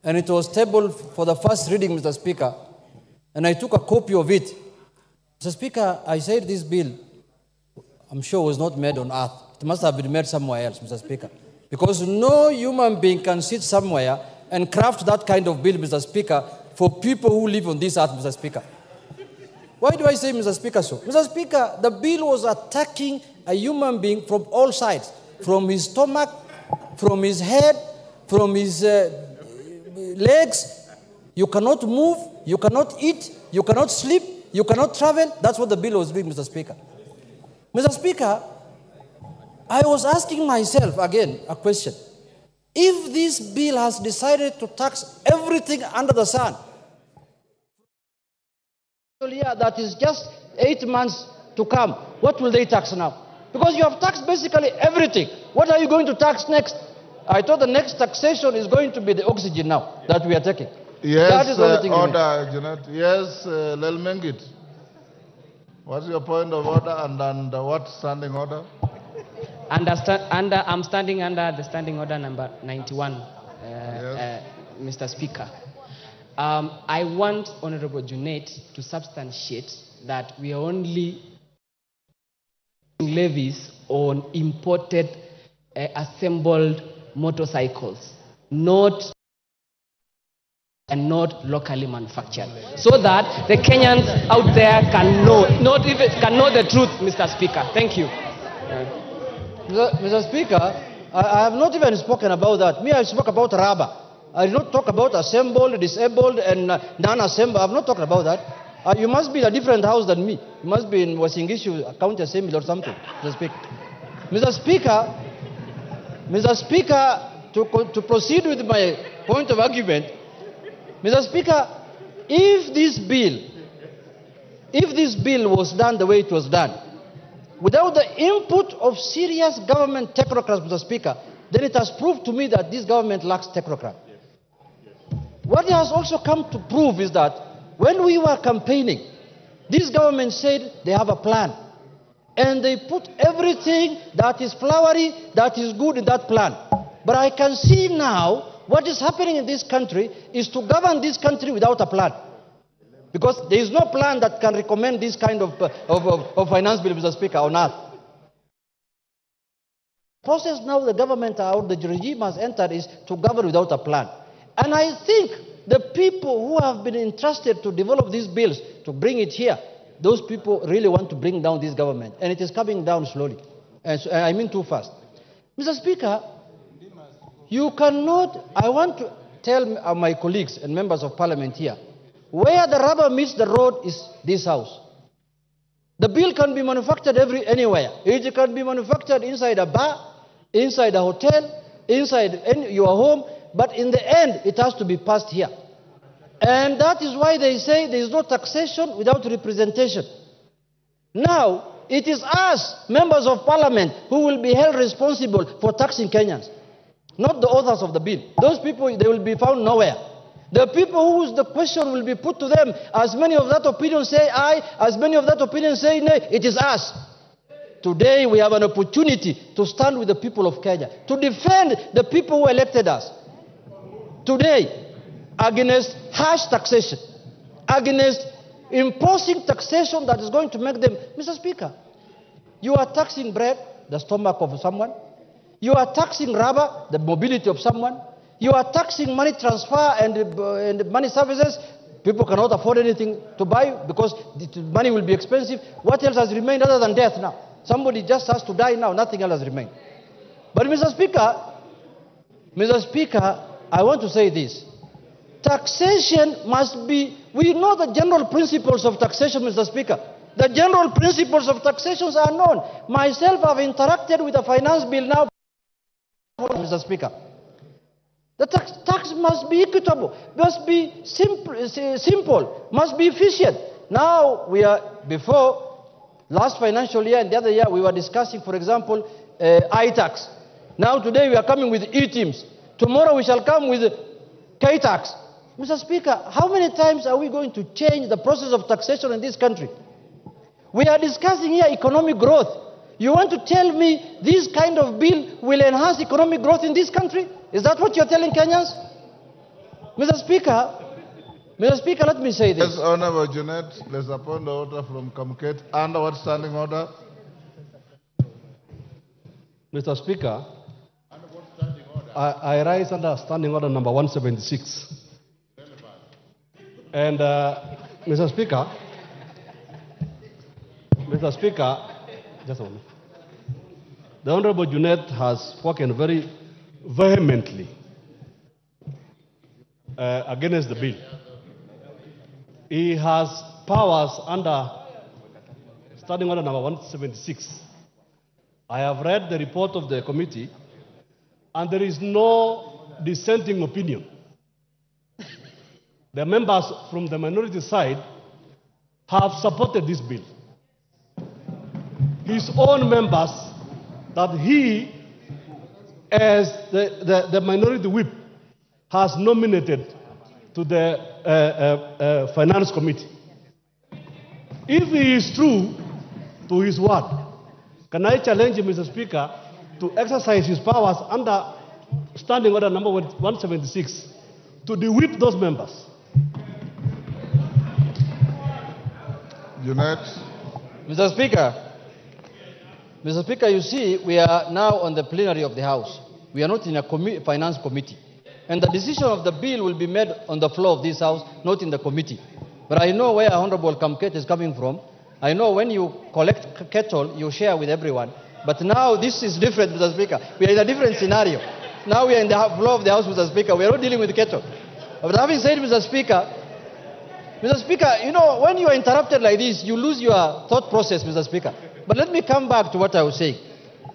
[SPEAKER 9] and it was tabled for the first reading, Mr. Speaker, and I took a copy of it, Mr. Speaker, I said this bill, I'm sure, was not made on earth. It must have been made somewhere else, Mr. Speaker. Because no human being can sit somewhere and craft that kind of bill, Mr. Speaker, for people who live on this earth, Mr. Speaker. Why do I say, Mr. Speaker, so? Mr. Speaker, the bill was attacking a human being from all sides, from his stomach, from his head, from his legs. You cannot move, you cannot eat, you cannot sleep, you cannot travel. That's what the bill was doing, Mr. Speaker. Mr. Speaker, I was asking myself again a question. If this bill has decided to tax everything under the sun, that is just 8 months to come, what will they tax now? Because you have taxed basically everything. What are you going to tax next? I thought the next taxation is going to be the oxygen now that we are taking.
[SPEAKER 2] Yes,
[SPEAKER 9] that is the only thing
[SPEAKER 2] order, Janet. Yes, Lelmengit. What's your point of order and what standing order?
[SPEAKER 19] I'm standing under the standing order number 91,
[SPEAKER 2] Yes.
[SPEAKER 19] Mr. Speaker. I want Honorable Junet to substantiate that we are only levies on imported assembled motorcycles, not locally manufactured, so that the Kenyans out there can know, can know the truth, Mr. Speaker. Thank you.
[SPEAKER 9] Mr. Speaker, I have not even spoken about that. Me, I spoke about rubber. I did not talk about assembled, disabled, and non-assembled. I have not talked about that. You must be in a different house than me. You must be in Wasingishu County Assembly or something, Mr. Speaker. Mr. Speaker, to proceed with my point of argument, Mr. Speaker, if this bill was done the way it was done, without the input of serious government technocrats, Mr. Speaker, then it has proved to me that this government lacks technocrats. What it has also come to prove is that when we were campaigning, this government said they have a plan. And they put everything that is flowery, that is good in that plan. But I can see now what is happening in this country is to govern this country without a plan. Because there is no plan that can recommend this kind of finance bill, Mr. Speaker, on earth. The process now the government or the regime has entered is to govern without a plan. And I think the people who have been entrusted to develop these bills, to bring it here, those people really want to bring down this government. And it is coming down slowly. And so, I mean too fast. Mr. Speaker, you cannot, I want to tell my colleagues and members of parliament here, where the rubber meets the road is this house. The bill can be manufactured anywhere. It can be manufactured inside a bar, inside a hotel, inside your home, but in the end, it has to be passed here. And that is why they say there is no taxation without representation. Now, it is us, members of parliament, who will be held responsible for taxing Kenyans, not the authors of the bill. Those people, they will be found nowhere. The people whose the question will be put to them, as many of that opinion say aye, as many of that opinion say nay, it is us. Today we have an opportunity to stand with the people of Kenya, to defend the people who elected us. Today, against harsh taxation, against imposing taxation that is going to make them, Mr. Speaker, you are taxing bread, the stomach of someone. You are taxing rubber, the mobility of someone. You are taxing money transfer and money services. People cannot afford anything to buy because the money will be expensive. What else has remained other than death now? Somebody just has to die now. Nothing else has remained. But Mr. Speaker, I want to say this. Taxation must be, we know the general principles of taxation, Mr. Speaker. The general principles of taxation are known. Myself, I've interacted with the finance bill now, Mr. Speaker. The tax must be equitable, must be simple, must be efficient. Now we are, before, Last financial year and the other year, we were discussing, for example, I-tax. Now today we are coming with E-teams. Tomorrow we shall come with K-tax. Mr. Speaker, how many times are we going to change the process of taxation in this country? We are discussing here economic growth. You want to tell me this kind of bill will enhance economic growth in this country? Is that what you're telling Kenyans? Mr. Speaker, let me say this.
[SPEAKER 2] Yes, Honorable Junet, let's appoint the order from Kamket. Under what standing order?
[SPEAKER 20] Mr. Speaker, I rise under standing order number 176. And Mr. Speaker, just a moment. The Honorable Junet has spoken very vehemently against the bill. He has powers under standing order number 176. I have read the report of the committee, and there is no dissenting opinion. The members from the minority side have supported this bill. His own members that he, as the minority whip, has nominated to the finance committee. If he is true to his word, can I challenge him, Mr. Speaker, to exercise his powers under standing order number 176 to de-whip those members?
[SPEAKER 2] Junet.
[SPEAKER 9] Mr. Speaker, you see, we are now on the plenary of the House. We are not in a finance committee. And the decision of the bill will be made on the floor of this House, not in the committee. But I know where Honorable Kamket is coming from. I know when you collect cattle, you share with everyone. But now this is different, Mr. Speaker. We are in a different scenario. Now we are in the floor of the House, Mr. Speaker. We are not dealing with cattle. But having said, Mr. Speaker, you know, when you are interrupted like this, you lose your thought process, Mr. Speaker. But let me come back to what I was saying.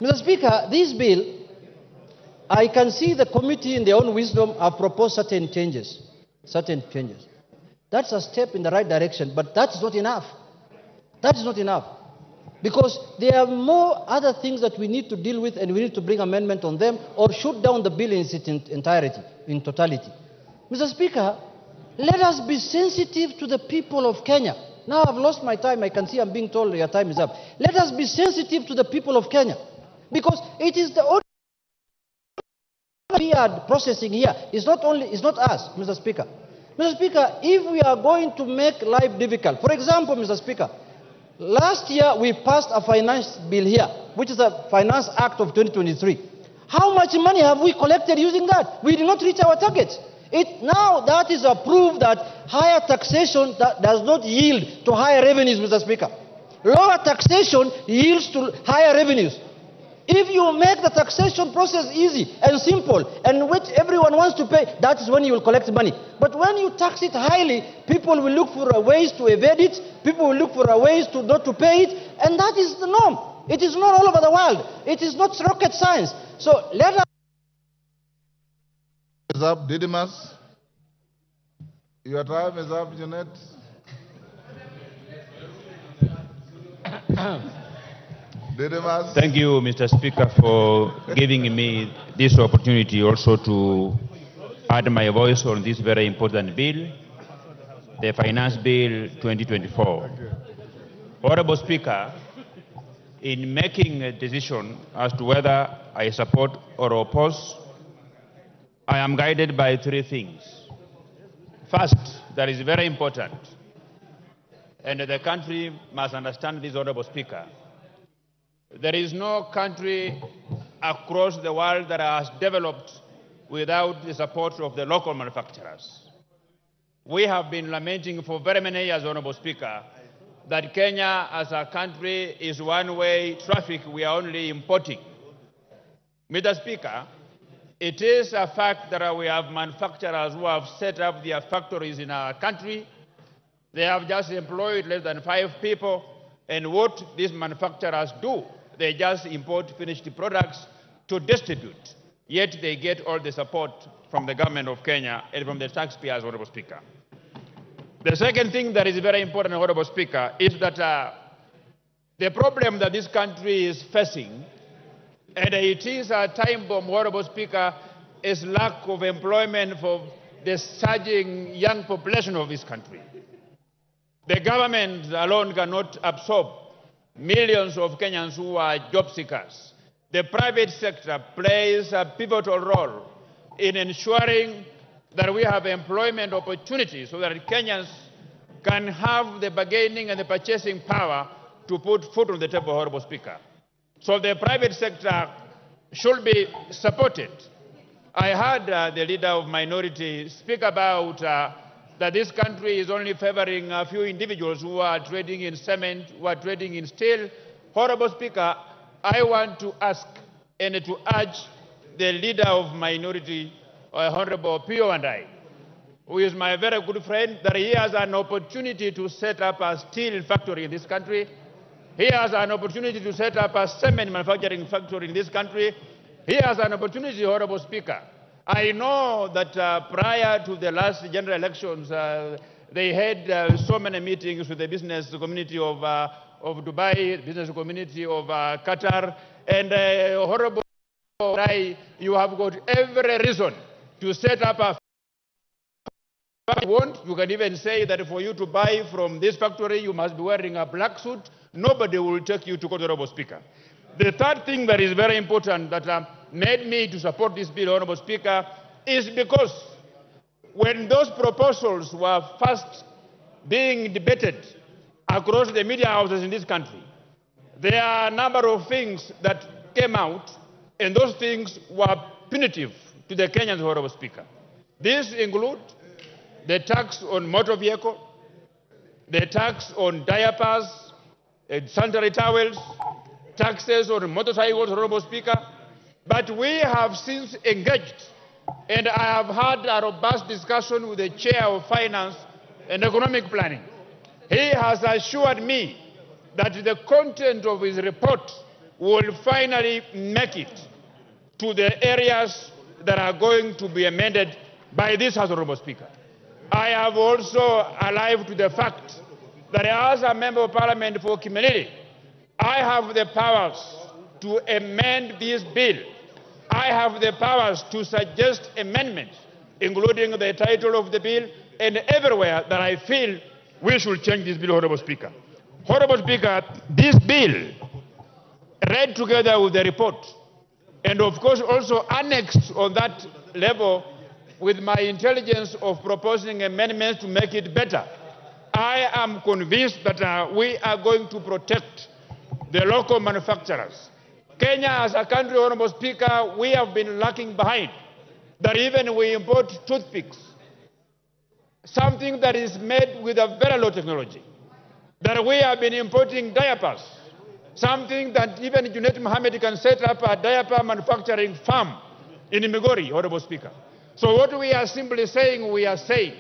[SPEAKER 9] Mr. Speaker, this bill, I can see the committee in their own wisdom have proposed certain changes. That's a step in the right direction, but that's not enough. That is not enough. Because there are more other things that we need to deal with, and we need to bring amendment on them or shoot down the bill in its entirety, in totality. Mr. Speaker, let us be sensitive to the people of Kenya. Now I've lost my time. I can see I'm being told your time is up. Let us be sensitive to the people of Kenya. Because it is the only we are processing here. It's not us, Mr. Speaker. Mr. Speaker, if we are going to make life difficult, for example, Mr. Speaker, last year we passed a finance bill here, which is a Finance Act of 2023. How much money have we collected using that? We did not reach our targets. Now that is a proof that higher taxation does not yield to higher revenues, Mr. Speaker. Lower taxation yields to higher revenues. If you make the taxation process easy and simple, and which everyone wants to pay, that is when you will collect money. But when you tax it highly, people will look for ways to evade it, people will look for ways to not to pay it, and that is the norm. It is not all over the world. It is not rocket science. So let us...
[SPEAKER 2] Is up, Didymus. Your time is up, Janet. Didymus.
[SPEAKER 21] Thank you, Mr. Speaker, for giving me this opportunity also to add my voice on this very important bill, the Finance Bill 2024. Honorable Speaker, in making a decision as to whether I support or oppose, I am guided by three things. First, that is very important, and the country must understand this, Honorable Speaker. There is no country across the world that has developed without the support of the local manufacturers. We have been lamenting for very many years, Honorable Speaker, that Kenya as a country is one-way traffic. We are only importing. Mr. Speaker, it is a fact that we have manufacturers who have set up their factories in our country. They have just employed less than 5 people, and what these manufacturers do, they just import finished products to distribute, yet they get all the support from the government of Kenya and from the taxpayers, Honorable Speaker. The second thing that is very important, Honorable Speaker, is that the problem that this country is facing, and it is a time bomb, Honorable Speaker, is lack of employment for the surging young population of this country. The government alone cannot absorb millions of Kenyans who are job seekers. The private sector plays a pivotal role in ensuring that we have employment opportunities so that Kenyans can have the bargaining and the purchasing power to put food on the table, Honorable Speaker. So the private sector should be supported. I heard the leader of minority speak about that this country is only favoring a few individuals who are trading in cement, who are trading in steel. Honorable Speaker, I want to ask and to urge the leader of minority, Honorable Pio and I, who is my very good friend, that he has an opportunity to set up a steel factory in this country. He has an opportunity to set up a cement manufacturing factory in this country. He has an opportunity, Honorable Speaker. I know that prior to the last general elections, they had so many meetings with the business community of Dubai, business community of Qatar, and Honorable, you have got every reason to set up a you can even say that for you to buy from this factory, you must be wearing a black suit. Nobody will take you to court, Honorable Speaker. The third thing that is very important that made me to support this bill, Honorable Speaker, is because when those proposals were first being debated across the media houses in this country, there are a number of things that came out, and those things were punitive to the Kenyans, Honorable Speaker. These include the tax on motor vehicle, the tax on diapers, sanitary towels, taxes on motorcycles, Honorable Speaker. But we have since engaged, and I have had a robust discussion with the Chair of Finance and Economic Planning. He has assured me that the content of his report will finally make it to the areas that are going to be amended by this House, Honorable Speaker. I have also alive to the fact that as a Member of Parliament for Kimilili, I have the powers to amend this bill. I have the powers to suggest amendments, including the title of the bill, and everywhere that I feel we should change this bill, Honorable Speaker. Honorable Speaker, this bill, read together with the report, and of course also annexed on that level with my intelligence of proposing amendments to make it better, I am convinced that we are going to protect the local manufacturers. Kenya as a country, Honorable Speaker, we have been lagging behind. That even we import toothpicks, something that is made with a very low technology. That we have been importing diapers, something that even Junet Mohammed can set up a diaper manufacturing farm in Migori, Honorable Speaker. So what we are simply saying, we are saying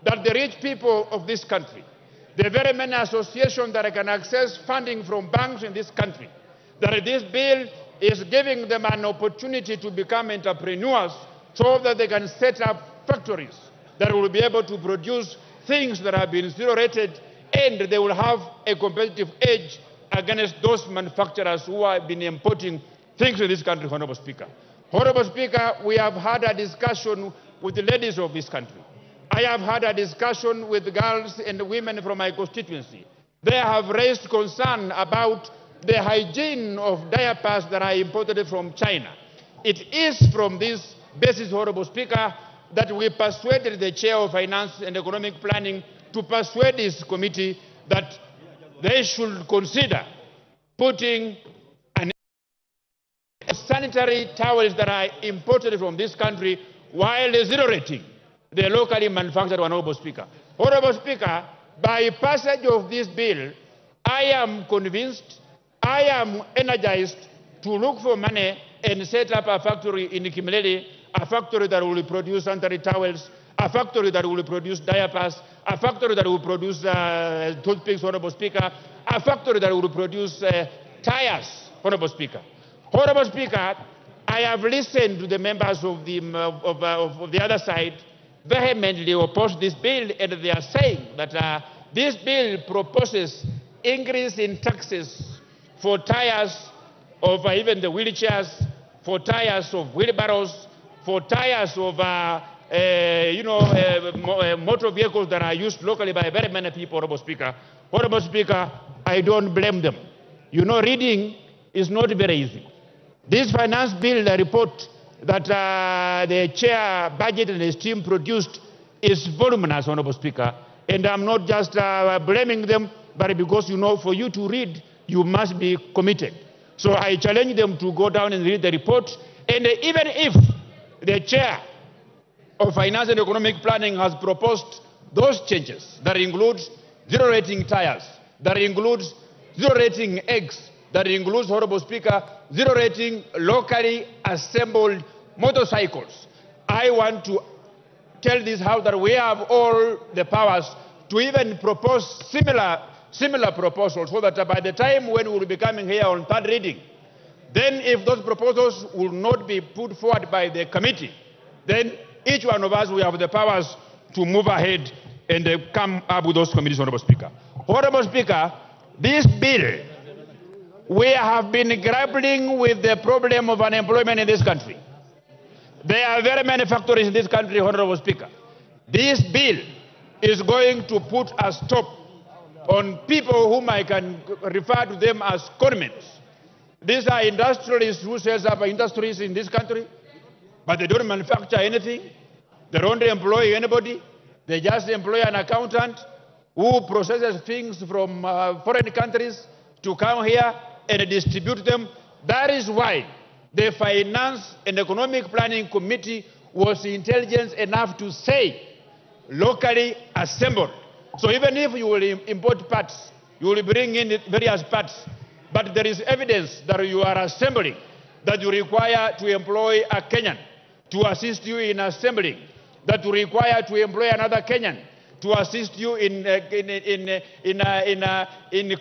[SPEAKER 21] that the rich people of this country, the very many associations that can access funding from banks in this country, that this bill is giving them an opportunity to become entrepreneurs so that they can set up factories that will be able to produce things that have been zero-rated, and they will have a competitive edge against those manufacturers who have been importing things in this country, Honorable Speaker. Honorable Speaker, we have had a discussion with the ladies of this country. I have had a discussion with girls and women from my constituency. They have raised concern about the hygiene of diapers that are imported from China. It is from this basis, Honorable Speaker, that we persuaded the Chair of Finance and Economic Planning to persuade this committee that they should consider putting sanitary towels that are imported from this country while zero-rating the locally manufactured one, Honorable Speaker. Honorable Speaker, by passage of this bill, I am convinced, I am energized to look for money and set up a factory in Kimilili, a factory that will produce sanitary towels, a factory that will produce diapers, a factory that will produce toothpicks, Honorable Speaker, a factory that will produce tires, Honorable Speaker. Honorable Speaker, I have listened to the members of the other side vehemently oppose this bill, and they are saying that this bill proposes
[SPEAKER 1] increase in taxes for tires of even the wheelchairs, for tires of wheelbarrows, for tires of motor vehicles that are used locally by very many people, Honorable Speaker. Honorable Speaker, I don't blame them. You know, reading is not very easy. This finance bill report that the chair budget and his team produced is voluminous, Honorable Speaker. And I'm not just blaming them, but because, you know, for you to read, you must be committed. So I challenge them to go down and read the report. And even if the chair of Finance and Economic Planning has proposed those changes that includes zero rating tires, that includes zero rating eggs, that includes, Honorable Speaker, zero rating locally assembled motorcycles. I want to tell this House that we have all the powers to even propose similar proposals, so that by the time when we will be coming here on third reading, then if those proposals will not be put forward by the committee, then each one of us will have the powers to move ahead and come up with those committees, Honorable Speaker. Honorable Speaker, this bill, we have been grappling with the problem of unemployment in this country. There are very many factories in this country, Honorable Speaker. This bill is going to put a stop on people whom I can refer to them as conmen. These are industrialists who set up industries in this country, but they don't manufacture anything. They don't employ anybody. They just employ an accountant who processes things from foreign countries to come here and distribute them. That is why the Finance and Economic Planning Committee was intelligent enough to say locally assembled. So even if you will import parts, you will bring in various parts, but there is evidence that you are assembling, that you require to employ a Kenyan to assist you in assembling, that you require to employ another Kenyan to assist you in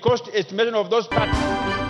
[SPEAKER 1] cost estimation of those parts.